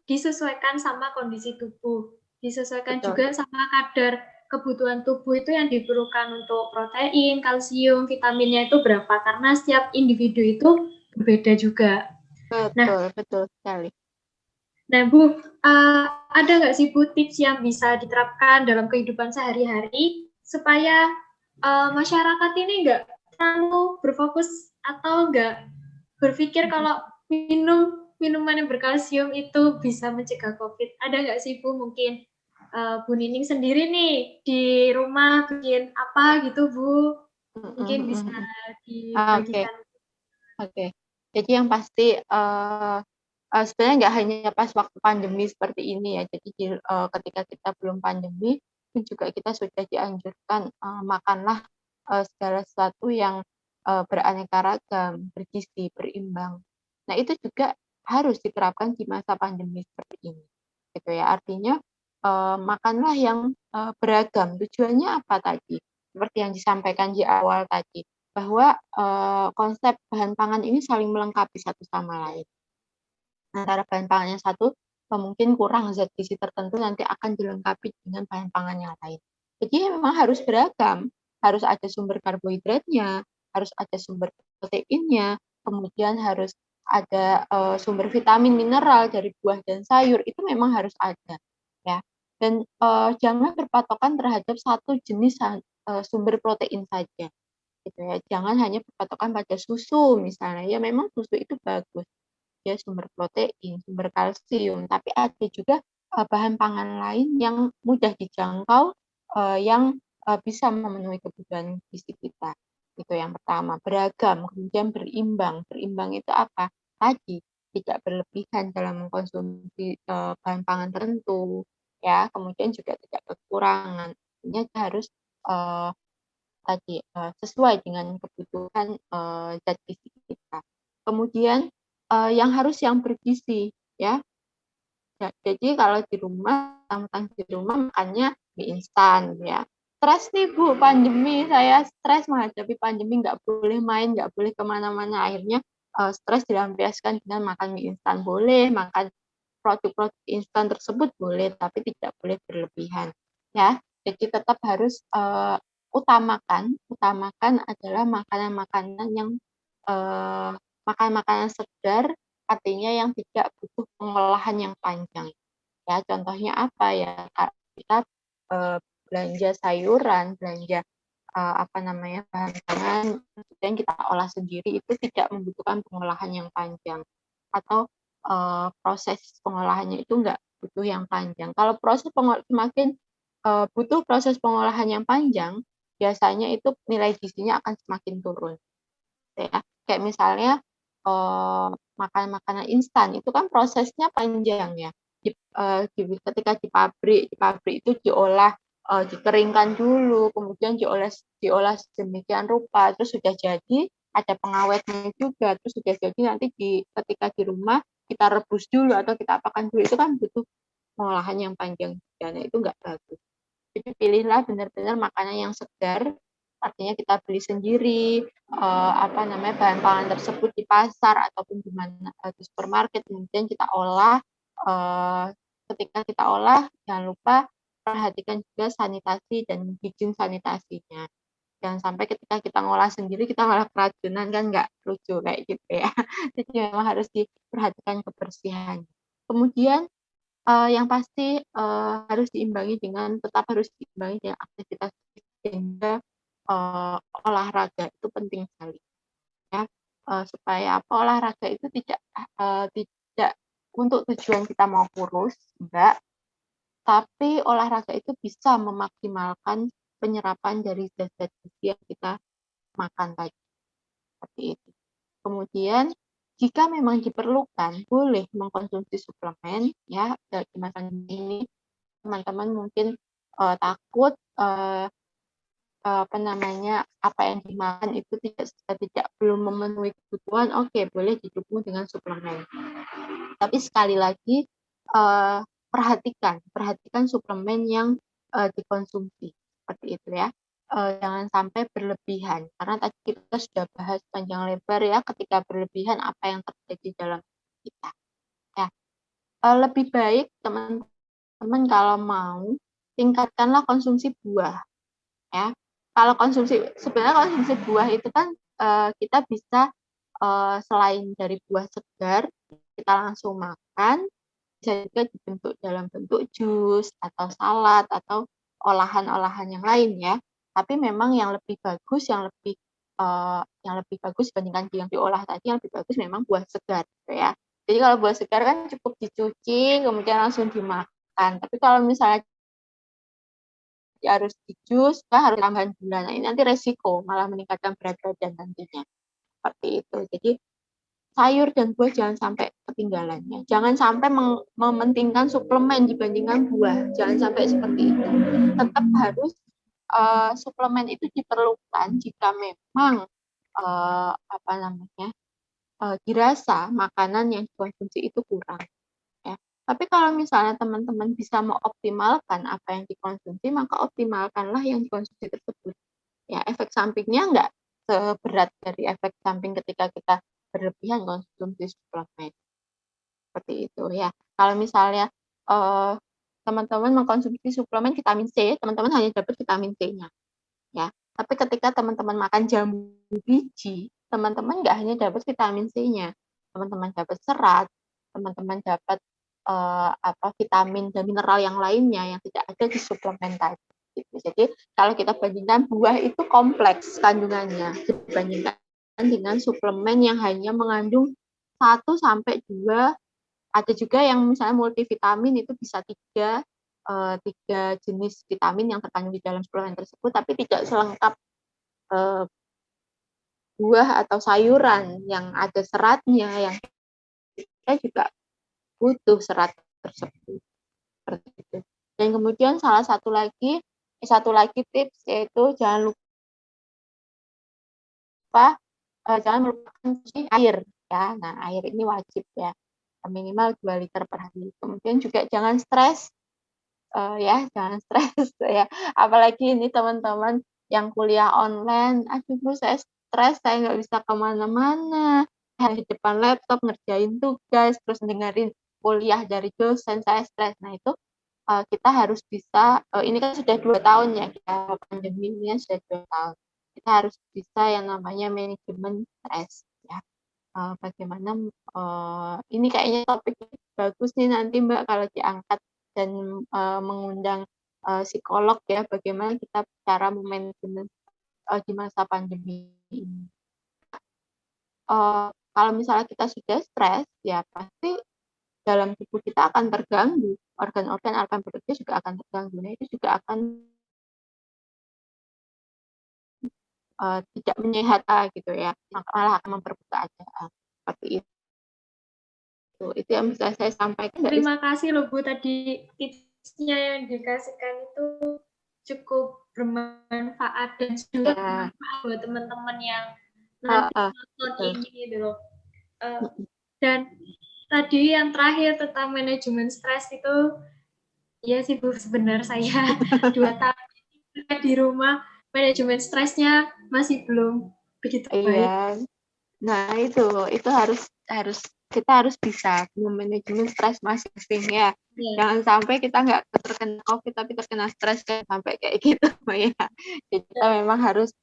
disesuaikan sama kondisi tubuh, disesuaikan Betul. juga sama kadar kebutuhan tubuh itu yang diperlukan untuk protein, kalsium, vitaminnya itu berapa, karena setiap individu itu berbeda juga. Betul sekali. Nah Bu, ada nggak sih Bu tips yang bisa diterapkan dalam kehidupan sehari-hari supaya masyarakat ini nggak terlalu berfokus atau nggak berpikir kalau minuman yang berkalsium itu bisa mencegah COVID? Ada nggak sih Bu, mungkin Bu Nining sendiri nih di rumah bikin apa gitu Bu? Mungkin bisa Oke, dibagikan. oke. Jadi yang pasti sebenarnya nggak hanya pas waktu pandemi seperti ini ya. Jadi ketika kita belum pandemi pun juga kita sudah dianjurkan makanlah segala sesuatu yang beraneka ragam, bergizi, berimbang. Nah, itu juga harus diterapkan di masa pandemi seperti ini. Gitu ya. Artinya makanlah yang beragam. Tujuannya apa tadi? Seperti yang disampaikan di awal tadi, bahwa konsep bahan pangan ini saling melengkapi satu sama lain. Antara bahan pangan yang satu mungkin kurang zat gizi tertentu nanti akan dilengkapi dengan bahan pangan yang lain. Jadi memang harus beragam, harus ada sumber karbohidratnya, harus ada sumber proteinnya, kemudian harus ada sumber vitamin mineral dari buah dan sayur, itu memang harus ada ya. Dan jangan berpatokan terhadap satu jenis sumber protein saja gitu ya. Jangan hanya berpatokan pada susu misalnya. Ya memang susu itu bagus ya, sumber protein, sumber kalsium, tapi ada juga bahan pangan lain yang mudah dijangkau, yang bisa memenuhi kebutuhan gizi kita. Itu yang pertama, beragam, kemudian berimbang. Berimbang itu apa? Tadi tidak berlebihan dalam mengkonsumsi bahan pangan tertentu, ya. Kemudian juga tidak kekurangan. Ini harus tadi sesuai dengan kebutuhan zat gizi kita. Kemudian yang harus yang bergizi ya. Jadi kalau di rumah, tentang di rumah makannya mie instan ya. Stres nih Bu, pandemi, saya stres menghadapi pandemi, nggak boleh main, nggak boleh kemana-mana. Akhirnya stres dilampiaskan dengan makan mie instan. Boleh, makan produk-produk instan tersebut boleh, tapi tidak boleh berlebihan. Ya, jadi tetap harus utamakan adalah makanan-makanan yang makanan-makanan segar, artinya yang tidak butuh pengolahan yang panjang. Ya, contohnya apa ya? Kita belanja sayuran, belanja apa namanya bahan pangan yang kita olah sendiri itu tidak membutuhkan pengolahan yang panjang atau proses pengolahannya itu enggak butuh yang panjang. Kalau semakin butuh proses pengolahan yang panjang, biasanya itu nilai gizinya akan semakin turun. Ya. Kayak misalnya makanan-makanan instan itu kan prosesnya panjang ya. Ketika di pabrik itu diolah, dikeringkan dulu, kemudian diolah sedemikian rupa, terus sudah jadi, ada pengawetnya juga, terus sudah jadi nanti ketika di rumah kita rebus dulu atau kita apakan dulu, itu kan butuh pengolahan yang panjang dan itu nggak bagus. Jadi pilihlah benar-benar makanan yang segar, artinya kita beli sendiri apa namanya bahan pangan tersebut di pasar ataupun di mana di supermarket, kemudian kita olah. Ketika kita olah, jangan lupa perhatikan juga sanitasi dan izin sanitasinya. Jangan sampai ketika kita ngolah sendiri kita malah keracunan, kan nggak lucu kayak gitu ya. Jadi memang harus diperhatikan kebersihan. Kemudian yang pasti tetap harus diimbangi dengan aktivitas fisik dan juga olahraga, itu penting sekali ya. Supaya apa, olahraga itu tidak untuk tujuan kita mau kurus, enggak, tapi olahraga itu bisa memaksimalkan penyerapan dari zat-zat gizi yang kita makan tadi, seperti itu. Kemudian jika memang diperlukan, boleh mengkonsumsi suplemen ya. Di masa ini teman-teman mungkin takut apa namanya apa yang dimakan itu tidak belum memenuhi kebutuhan, oke, boleh didukung dengan suplemen. Tapi sekali lagi perhatikan suplemen yang dikonsumsi seperti itu ya. Jangan sampai berlebihan, karena tadi kita sudah bahas panjang lebar ya, ketika berlebihan apa yang terjadi dalam kita ya. Lebih baik teman-teman kalau mau tingkatkanlah konsumsi buah ya. Kalau sebenarnya konsumsi buah itu kan kita bisa selain dari buah segar kita langsung makan, bisa juga dibentuk dalam bentuk jus atau salad atau olahan-olahan yang lain ya. Tapi memang yang lebih bagus dibandingkan yang diolah tadi, yang lebih bagus memang buah segar gitu ya. Jadi kalau buah segar kan cukup dicuci kemudian langsung dimakan. Tapi kalau misalnya harus di jus, harus tambahan gula. Nah, ini nanti resiko malah meningkatkan berat badan nantinya. Seperti itu. Jadi sayur dan buah jangan sampai ketinggalannya. Jangan sampai mementingkan suplemen dibandingkan buah. Jangan sampai seperti itu. Tetap harus suplemen itu diperlukan jika memang apa namanya dirasa makanan yang dikonsumsi itu kurang. Ya. Tapi kalau misalnya teman-teman bisa mengoptimalkan apa yang dikonsumsi, maka optimalkanlah yang dikonsumsi tersebut. Ya, efek sampingnya nggak seberat dari efek samping ketika kita berlebihan konsumsi suplemen. Seperti itu ya. Kalau misalnya teman-teman mengkonsumsi suplemen vitamin C, teman-teman hanya dapat vitamin C-nya. Ya. Tapi ketika teman-teman makan jambu biji, teman-teman nggak hanya dapat vitamin C-nya, teman-teman dapat serat, teman-teman dapat vitamin dan mineral yang lainnya yang tidak ada di suplemen tadi. Gitu. Jadi kalau kita bandingkan buah itu kompleks kandungannya dibandingkan dengan suplemen yang hanya mengandung 1 sampai 2, ada juga yang misalnya multivitamin itu bisa 3 jenis vitamin yang terkandung di dalam suplemen tersebut, tapi tidak selengkap buah atau sayuran yang ada seratnya, yang kita juga butuh serat tersebut. Seperti itu. Dan kemudian satu lagi tips yaitu jangan lupa jangan melupakan air ya. Nah, air ini wajib ya. Minimal 2 liter per hari. Kemudian juga jangan stres ya, jangan stres ya. Apalagi ini teman-teman yang kuliah online, aduh Bu, saya stres, saya nggak bisa kemana-mana, di depan laptop ngerjain tugas, terus dengerin kuliah dari dosen, saya stres. Nah itu kita harus bisa, ini kan sudah 2 tahun ya, kita pandemi ini sudah 2 tahun. Kita harus bisa yang namanya manajemen stres ya. Bagaimana ini kayaknya topik bagus nih nanti Mbak kalau diangkat dan mengundang psikolog ya, bagaimana kita cara memanajemen di masa pandemi ini. Kalau misalnya kita sudah stres, ya pasti dalam tubuh kita akan terganggu, organ-organ akan bekerja juga akan terganggu. Nah, itu juga akan tidak menyehat gitu ya, malah akan memperburuk keadaan. Seperti itu. Itu yang bisa saya sampaikan. Terima kasih loh Bu, tadi tipsnya yang dikasihkan itu cukup bermanfaat dan juga bermanfaat buat teman-teman yang nanti nonton ini gitu loh. Dan tadi yang terakhir tentang manajemen stres itu, ya sih Bu, sebenarnya saya 2 tahun di rumah, manajemen stresnya masih belum begitu baik. Iya. Nah itu harus kita harus bisa memanajemen stres masing-masing ya. Jangan sampai kita nggak terkena COVID tapi terkena stres sampai kayak gitu ya. Jadi kita memang harus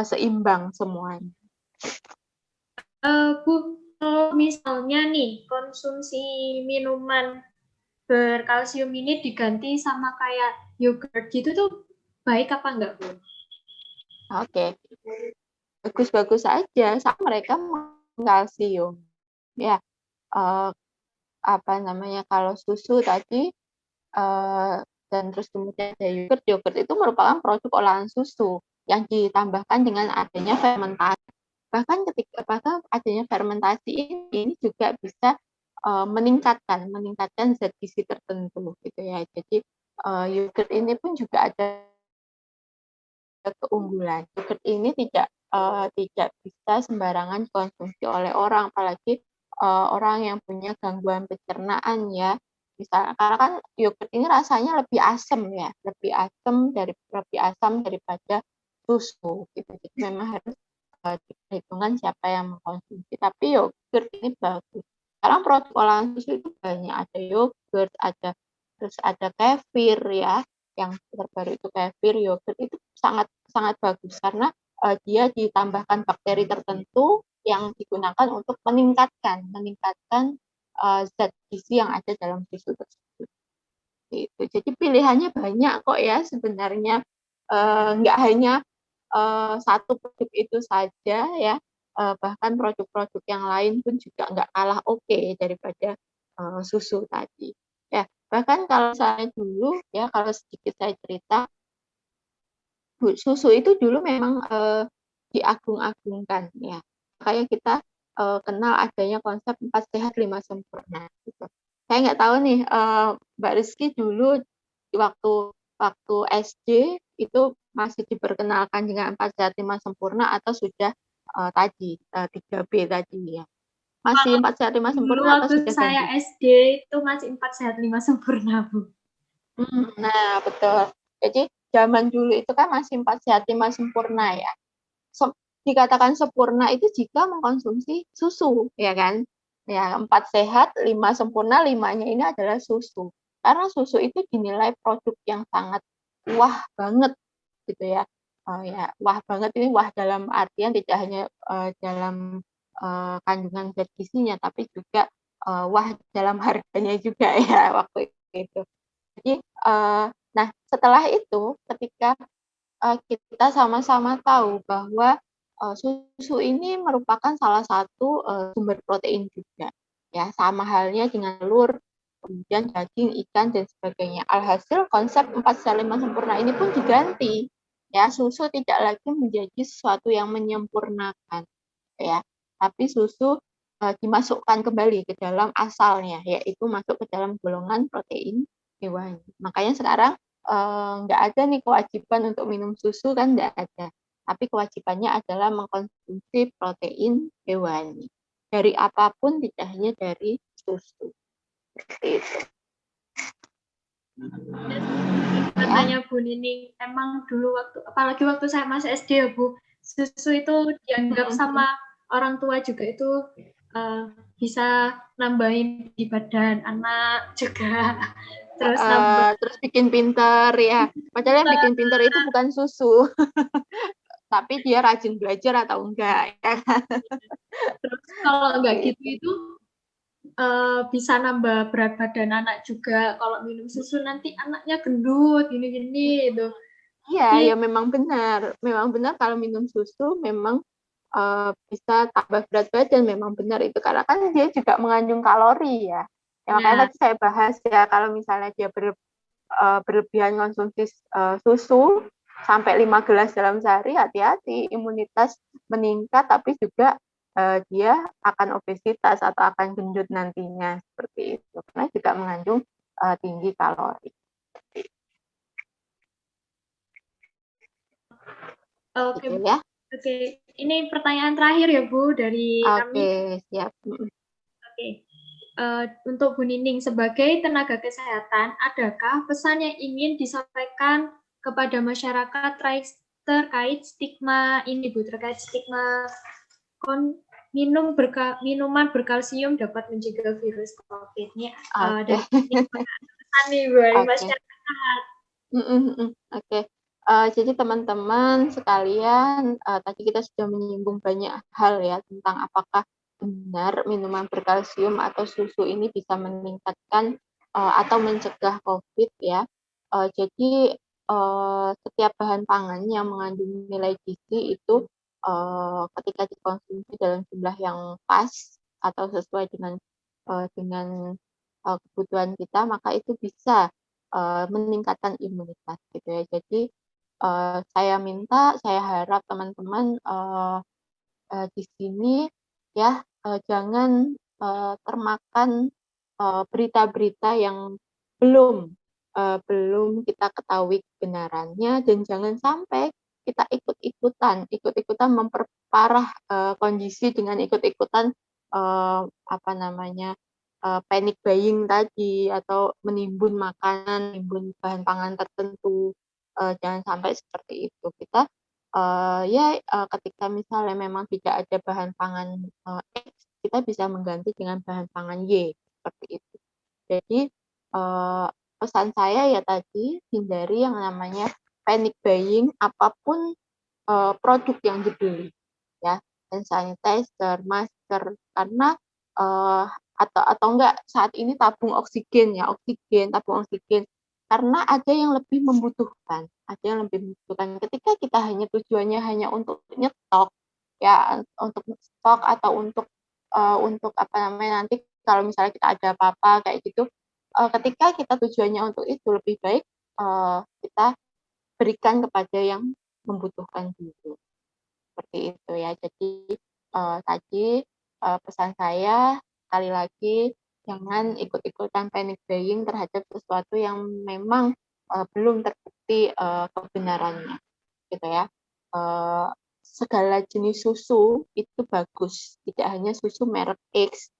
seimbang semuanya. Bu, kalau misalnya nih konsumsi minuman berkalsium ini diganti sama kayak yogurt gitu tuh baik apa enggak, Bu? Oke. Bagus-bagus aja, sama mereka kalsium. Ya, apa namanya, kalau susu tadi dan terus kemudian ada yogurt itu merupakan produk olahan susu yang ditambahkan dengan adanya fermentasi. Bahkan adanya fermentasi ini juga bisa meningkatkan zat gizi tertentu gitu ya. Jadi yogurt ini pun juga ada keunggulan. Yogurt ini tidak bisa sembarangan konsumsi oleh orang, apalagi orang yang punya gangguan pencernaan ya. Misalnya, karena kan yogurt ini rasanya lebih asam ya, lebih asam daripada susu gitu. Jadi memang harus diperhitungkan siapa yang mengkonsumsi. Tapi yogurt ini bagus. Sekarang produk olahan susu itu banyak, ada yogurt, terus ada kefir ya, yang terbaru itu kefir, yogurt itu sangat bagus karena dia ditambahkan bakteri tertentu yang digunakan untuk meningkatkan zat gizi yang ada dalam susu tersebut. Gitu. Jadi pilihannya banyak kok ya sebenarnya, nggak hanya satu produk itu saja ya, bahkan produk-produk yang lain pun juga nggak kalah oke daripada susu tadi. Ya, bahkan kalau saya dulu ya, kalau sedikit saya cerita, susu itu dulu memang diagung-agungkan ya. Makanya kita kenal adanya konsep 4 sehat 5 sempurna gitu. Saya nggak tahu nih Mbak Rizky dulu waktu waktu SD itu masih diperkenalkan dengan 4 sehat 5 sempurna atau sudah tadi 3B tadi ya. Masih 4 sehat 5 Dulu sempurna atau waktu sudah saya ganti? SD itu masih 4 sehat 5 sempurna, Bu. Nah, betul. Jadi zaman dulu itu kan masih 4 sehat 5 sempurna ya. Dikatakan sempurna itu jika mengkonsumsi susu, ya kan? Ya, 4 sehat, 5 sempurna, 5-nya ini adalah susu. Karena susu itu dinilai produk yang sangat wah banget gitu ya. Ya, wah banget ini wah dalam artian tidak hanya dalam kandungan zat gizinya, tapi juga wah dalam harganya juga ya waktu itu. Jadi, nah setelah itu ketika kita sama-sama tahu bahwa susu ini merupakan salah satu sumber protein juga, ya sama halnya dengan telur, kemudian daging, ikan dan sebagainya. Alhasil konsep 4 sehat 5 sempurna ini pun diganti, ya susu tidak lagi menjadi sesuatu yang menyempurnakan, ya, tapi susu dimasukkan kembali ke dalam asalnya, yaitu masuk ke dalam golongan protein hewani. Makanya sekarang nggak ada nih kewajiban untuk minum susu kan nggak ada. Tapi kewajibannya adalah mengkonsumsi protein hewani. Dari apapun tidak hanya dari susu. Seperti itu. Katanya Bu Nining, emang dulu apalagi waktu saya masih SD ya Bu, susu itu dianggap sama orang tua juga itu bisa nambahin di badan anak juga. Terus bikin pinter ya. Padahal yang bikin pinter itu bukan susu. Tapi dia rajin belajar atau enggak. Ya. Terus kalau enggak gitu itu bisa nambah berat badan anak juga. Kalau minum susu nanti anaknya gendut, gini-gini itu. Iya, ya memang benar. Memang benar kalau minum susu memang bisa tambah berat badan, memang benar itu. Karena kan dia juga mengandung kalori ya. Makanya tadi saya bahas ya, kalau misalnya dia berlebihan konsumsi susu sampai 5 gelas dalam sehari, hati-hati, imunitas meningkat, tapi juga dia akan obesitas atau akan gendut nantinya, seperti itu. Karena juga mengandung tinggi kalori. Oke, gitu ya. Oke, ini pertanyaan terakhir ya Bu dari kami. Oke, siap. Oke, untuk Bu Nining sebagai tenaga kesehatan, adakah pesan yang ingin disampaikan kepada masyarakat terkait stigma ini Bu, terkait stigma minuman berkalsium dapat mencegah virus COVID ini dari pesan nih Bu dari masyarakat. Oke. Jadi teman-teman sekalian, tadi kita sudah menyinggung banyak hal ya tentang apakah benar minuman berkalsium atau susu ini bisa meningkatkan atau mencegah COVID ya. Jadi setiap bahan pangan yang mengandung nilai gizi itu ketika dikonsumsi dalam jumlah yang pas atau sesuai dengan kebutuhan kita, maka itu bisa meningkatkan imunitas gitu ya. Jadi saya harap teman-teman di sini ya jangan termakan berita-berita yang belum kita ketahui kebenarannya, dan jangan sampai kita ikut-ikutan memperparah kondisi dengan ikut-ikutan panic buying tadi, atau menimbun makanan, menimbun bahan pangan tertentu. Jangan sampai seperti itu. Kita ketika misalnya memang tidak ada bahan pangan X, kita bisa mengganti dengan bahan pangan Y, seperti itu. Jadi pesan saya ya tadi, hindari yang namanya panic buying apapun produk yang dibeli, ya, hand sanitizer, masker, karena atau enggak saat ini tabung oksigen, tabung oksigen, karena ada yang lebih membutuhkan, ketika kita tujuannya hanya untuk nyetok, ya, untuk stok atau untuk nanti kalau misalnya kita ada apa-apa kayak gitu, ketika kita tujuannya untuk itu, lebih baik kita berikan kepada yang membutuhkan dulu. Seperti itu ya. Jadi tadi pesan saya sekali lagi, jangan ikut-ikutan panic buying terhadap sesuatu yang memang belum terbukti kebenarannya, gitu ya. Segala jenis susu itu bagus, tidak hanya susu merek X,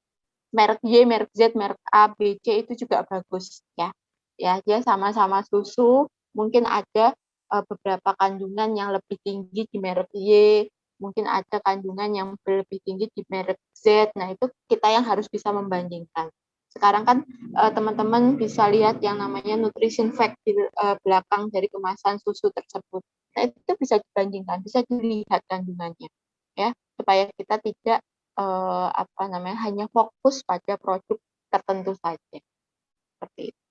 merek Y, merek Z, merek A, B, C itu juga bagus ya. Ya, dia sama-sama susu, mungkin ada beberapa kandungan yang lebih tinggi di merek Y, mungkin ada kandungan yang lebih tinggi di merek Z. Nah, itu kita yang harus bisa membandingkan. Sekarang kan teman-teman bisa lihat yang namanya nutrition fact di belakang dari kemasan susu tersebut. Nah, itu bisa dibandingkan, bisa dilihat kandungannya, ya, supaya kita tidak hanya fokus pada produk tertentu saja. Seperti itu.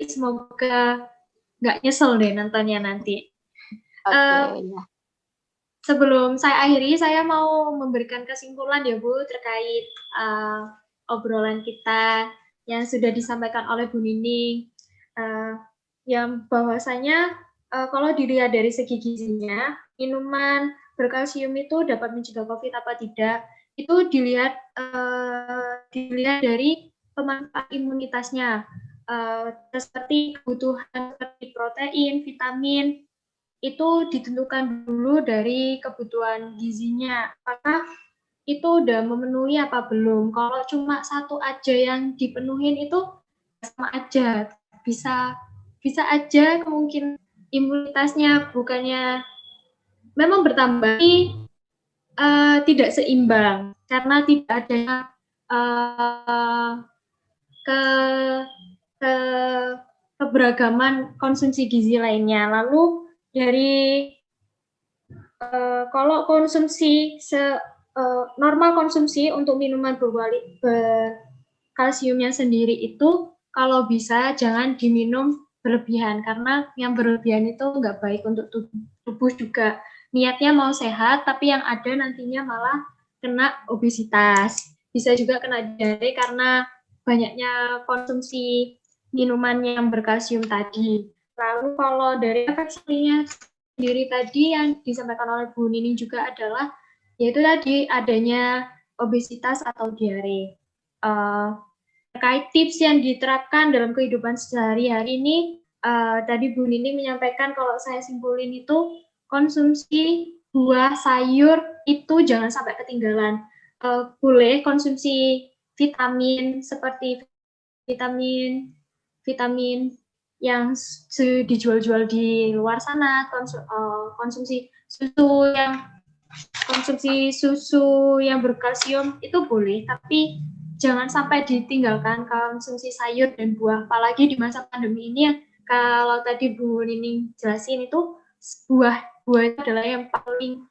Semoga nggak nyesel deh nontonnya nanti. Oke, ya. Sebelum saya akhiri, saya mau memberikan kesimpulan ya Bu terkait obrolan kita yang sudah disampaikan oleh Bu Nining, yang bahwasanya kalau dilihat dari segi gizinya, minuman berkalsium itu dapat mencegah COVID apa tidak, itu dilihat dari pemanfaat imunitasnya, seperti kebutuhan seperti protein, vitamin, itu ditentukan dulu dari kebutuhan gizinya. Apakah itu udah memenuhi apa belum? Kalau cuma satu aja yang dipenuhin itu sama aja. Bisa aja kemungkinan imunitasnya bukannya memang bertambah, tapi tidak seimbang karena tidak adanya ke keberagaman konsumsi gizi lainnya. Lalu dari kalau konsumsi normal konsumsi untuk minuman berkalsiumnya sendiri itu kalau bisa jangan diminum berlebihan karena yang berlebihan itu nggak baik untuk tubuh juga. Niatnya mau sehat tapi yang ada nantinya malah kena obesitas. Bisa juga kena diare karena banyaknya konsumsi minuman yang berkalsium tadi. Lalu kalau dari efek sampingnya sendiri tadi yang disampaikan oleh Bu Nining juga adalah yaitu tadi adanya obesitas atau diare. Terkait tips yang diterapkan dalam kehidupan sehari-hari ini, tadi Bu Nining menyampaikan kalau saya simpulin itu konsumsi buah sayur itu jangan sampai ketinggalan. Boleh konsumsi vitamin seperti vitamin yang dijual-jual di luar sana, konsumsi susu yang berkalsium itu boleh, tapi jangan sampai ditinggalkan konsumsi sayur dan buah, apalagi di masa pandemi ini yang kalau tadi Bu Nining jelasin itu buah itu adalah yang paling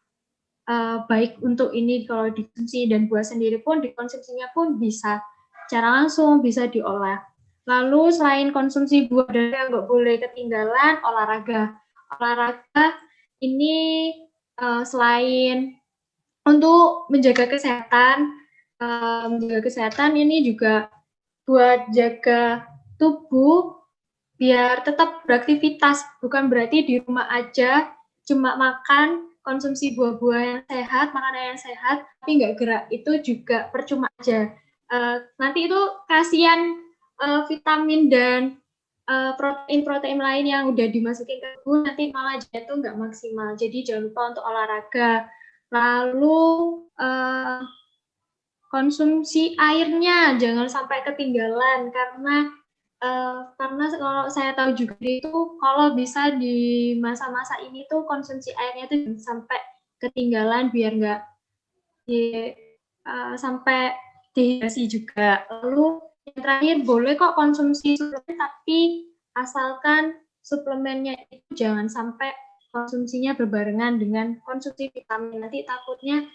baik untuk ini kalau dikonsumsi, dan buah sendiri pun dikonsumsinya pun bisa secara langsung, bisa diolah. Lalu selain konsumsi buah yang nggak boleh ketinggalan olahraga. Olahraga ini selain untuk menjaga kesehatan ini juga buat jaga tubuh biar tetap beraktivitas, bukan berarti di rumah aja cuma makan, konsumsi buah-buah yang sehat, makanan yang sehat, tapi nggak gerak, itu juga percuma aja. Nanti itu kasihan vitamin dan protein-protein lain yang udah dimasukin ke tubuh nanti malah jatuh nggak maksimal. Jadi jangan lupa untuk olahraga. Lalu konsumsi airnya jangan sampai ketinggalan karena kalau saya tahu juga itu kalau bisa di masa-masa ini tuh konsumsi airnya tuh jangan sampai ketinggalan biar nggak sampai dehidrasi juga. Lalu yang terakhir boleh kok konsumsi suplemen tapi asalkan suplemennya itu jangan sampai konsumsinya berbarengan dengan konsumsi vitamin. Nanti takutnya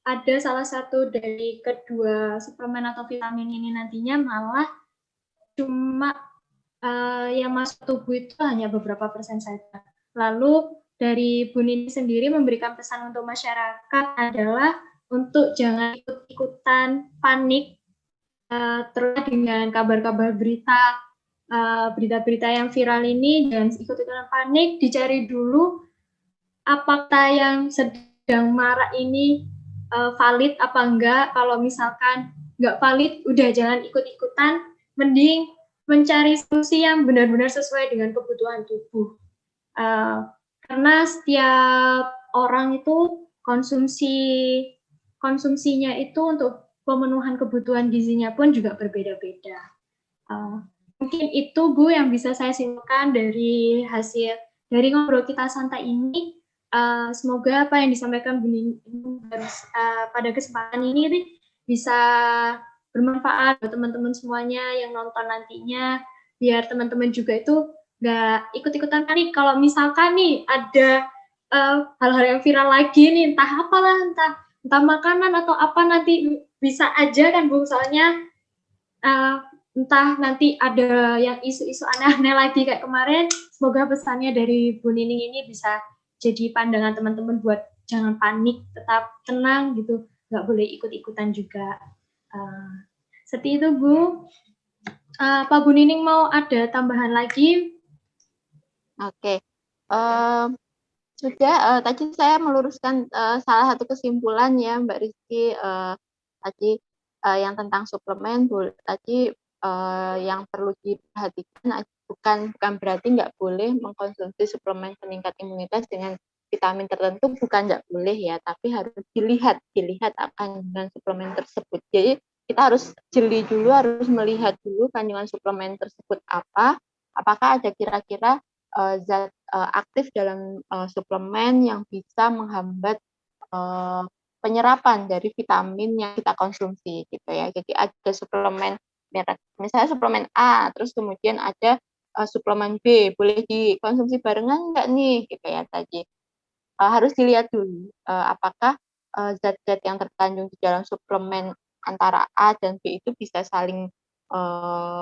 ada salah satu dari kedua suplemen atau vitamin ini nantinya malah cuma yang masuk tubuh itu hanya beberapa persen saja. Lalu dari Bu Nini sendiri memberikan pesan untuk masyarakat adalah untuk jangan ikut-ikutan panik terkait dengan kabar-kabar berita yang viral ini. Jangan ikut-ikutan panik, dicari dulu apakah yang sedang marak ini valid apa enggak. Kalau misalkan enggak valid, udah jangan ikut-ikutan, mending mencari solusi yang benar-benar sesuai dengan kebutuhan tubuh. Karena setiap orang itu konsumsinya itu untuk pemenuhan kebutuhan gizinya pun juga berbeda-beda. Mungkin itu Bu yang bisa saya simpulkan dari hasil dari ngobrol kita santai ini. Semoga apa yang disampaikan Bu Nini pada kesempatan ini bisa bermanfaat buat teman-teman semuanya yang nonton nantinya, biar teman-teman juga itu nggak ikut-ikutan panik. Kalau misalkan nih ada hal-hal yang viral lagi nih, entah makanan atau apa, nanti bisa aja kan Bu, soalnya entah nanti ada yang isu-isu aneh-aneh lagi kayak kemarin. Semoga pesannya dari Bu Nining ini bisa jadi pandangan teman-teman buat jangan panik, tetap tenang gitu, nggak boleh ikut-ikutan juga. Seperti itu Bu. Pak Bu Nining mau ada tambahan lagi? Oke. Sudah, tadi saya meluruskan salah satu kesimpulan ya Mbak Rizky, tadi yang tentang suplemen, tadi yang perlu diperhatikan bukan berarti nggak boleh mengkonsumsi suplemen peningkat imunitas dengan vitamin tertentu, bukan nggak boleh ya, tapi harus dilihat kandungan suplemen tersebut. Jadi kita harus jeli dulu, harus melihat dulu kandungan suplemen tersebut apakah ada kira-kira zat aktif dalam suplemen yang bisa menghambat penyerapan dari vitamin yang kita konsumsi gitu ya. Jadi ada suplemen merek, misalnya suplemen A, terus kemudian ada suplemen B, boleh dikonsumsi barengan nggak nih gitu ya tadi. Harus dilihat dulu apakah zat-zat yang terkandung di dalam suplemen antara A dan B itu bisa saling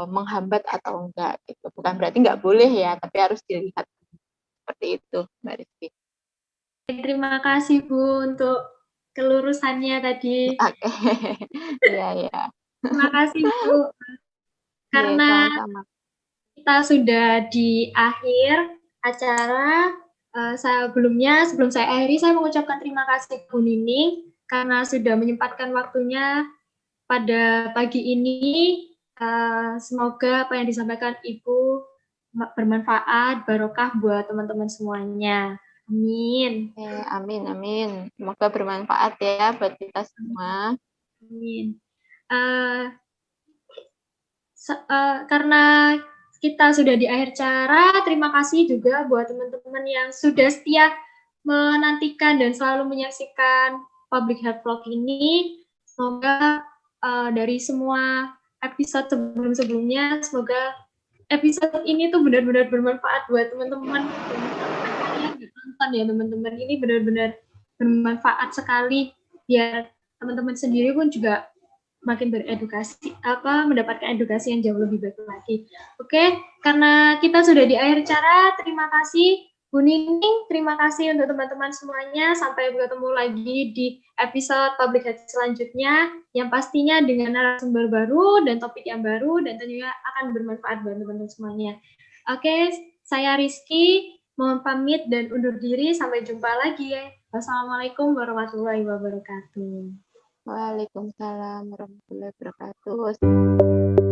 menghambat atau enggak gitu. Bukan berarti nggak boleh ya, tapi harus dilihat seperti itu Mbak Rizky. Terima kasih Bu untuk kelurusannya tadi. Oke. Iya. Terima kasih Bu. Karena sama-sama. Kita sudah di akhir acara. Sebelum saya akhiri, saya mengucapkan terima kasih Bu Nining karena sudah menyempatkan waktunya pada pagi ini. Semoga apa yang disampaikan Ibu bermanfaat, barokah buat teman-teman semuanya. Amin. Amin. Semoga bermanfaat ya buat kita semua. Amin. Karena kita sudah di akhir acara, terima kasih juga buat teman-teman yang sudah setia menantikan dan selalu menyaksikan Public Health Vlog ini. Semoga dari semua episode sebelum-sebelumnya, semoga episode ini tuh benar-benar bermanfaat buat teman-teman. Kalian nonton ya teman-teman, ini benar-benar bermanfaat sekali, biar teman-teman sendiri pun juga makin beredukasi, mendapatkan edukasi yang jauh lebih baik lagi. Oke, karena kita sudah di akhir acara, terima kasih Bu Nining, terima kasih untuk teman-teman semuanya. Sampai bertemu lagi di episode Public Health selanjutnya, yang pastinya dengan narasumber baru dan topik yang baru, dan tentunya akan bermanfaat buat teman-teman semuanya. Oke, saya Rizky, mohon pamit dan undur diri. Sampai jumpa lagi ya. Wassalamualaikum warahmatullahi wabarakatuh. Waalaikumsalam warahmatullahi wabarakatuh.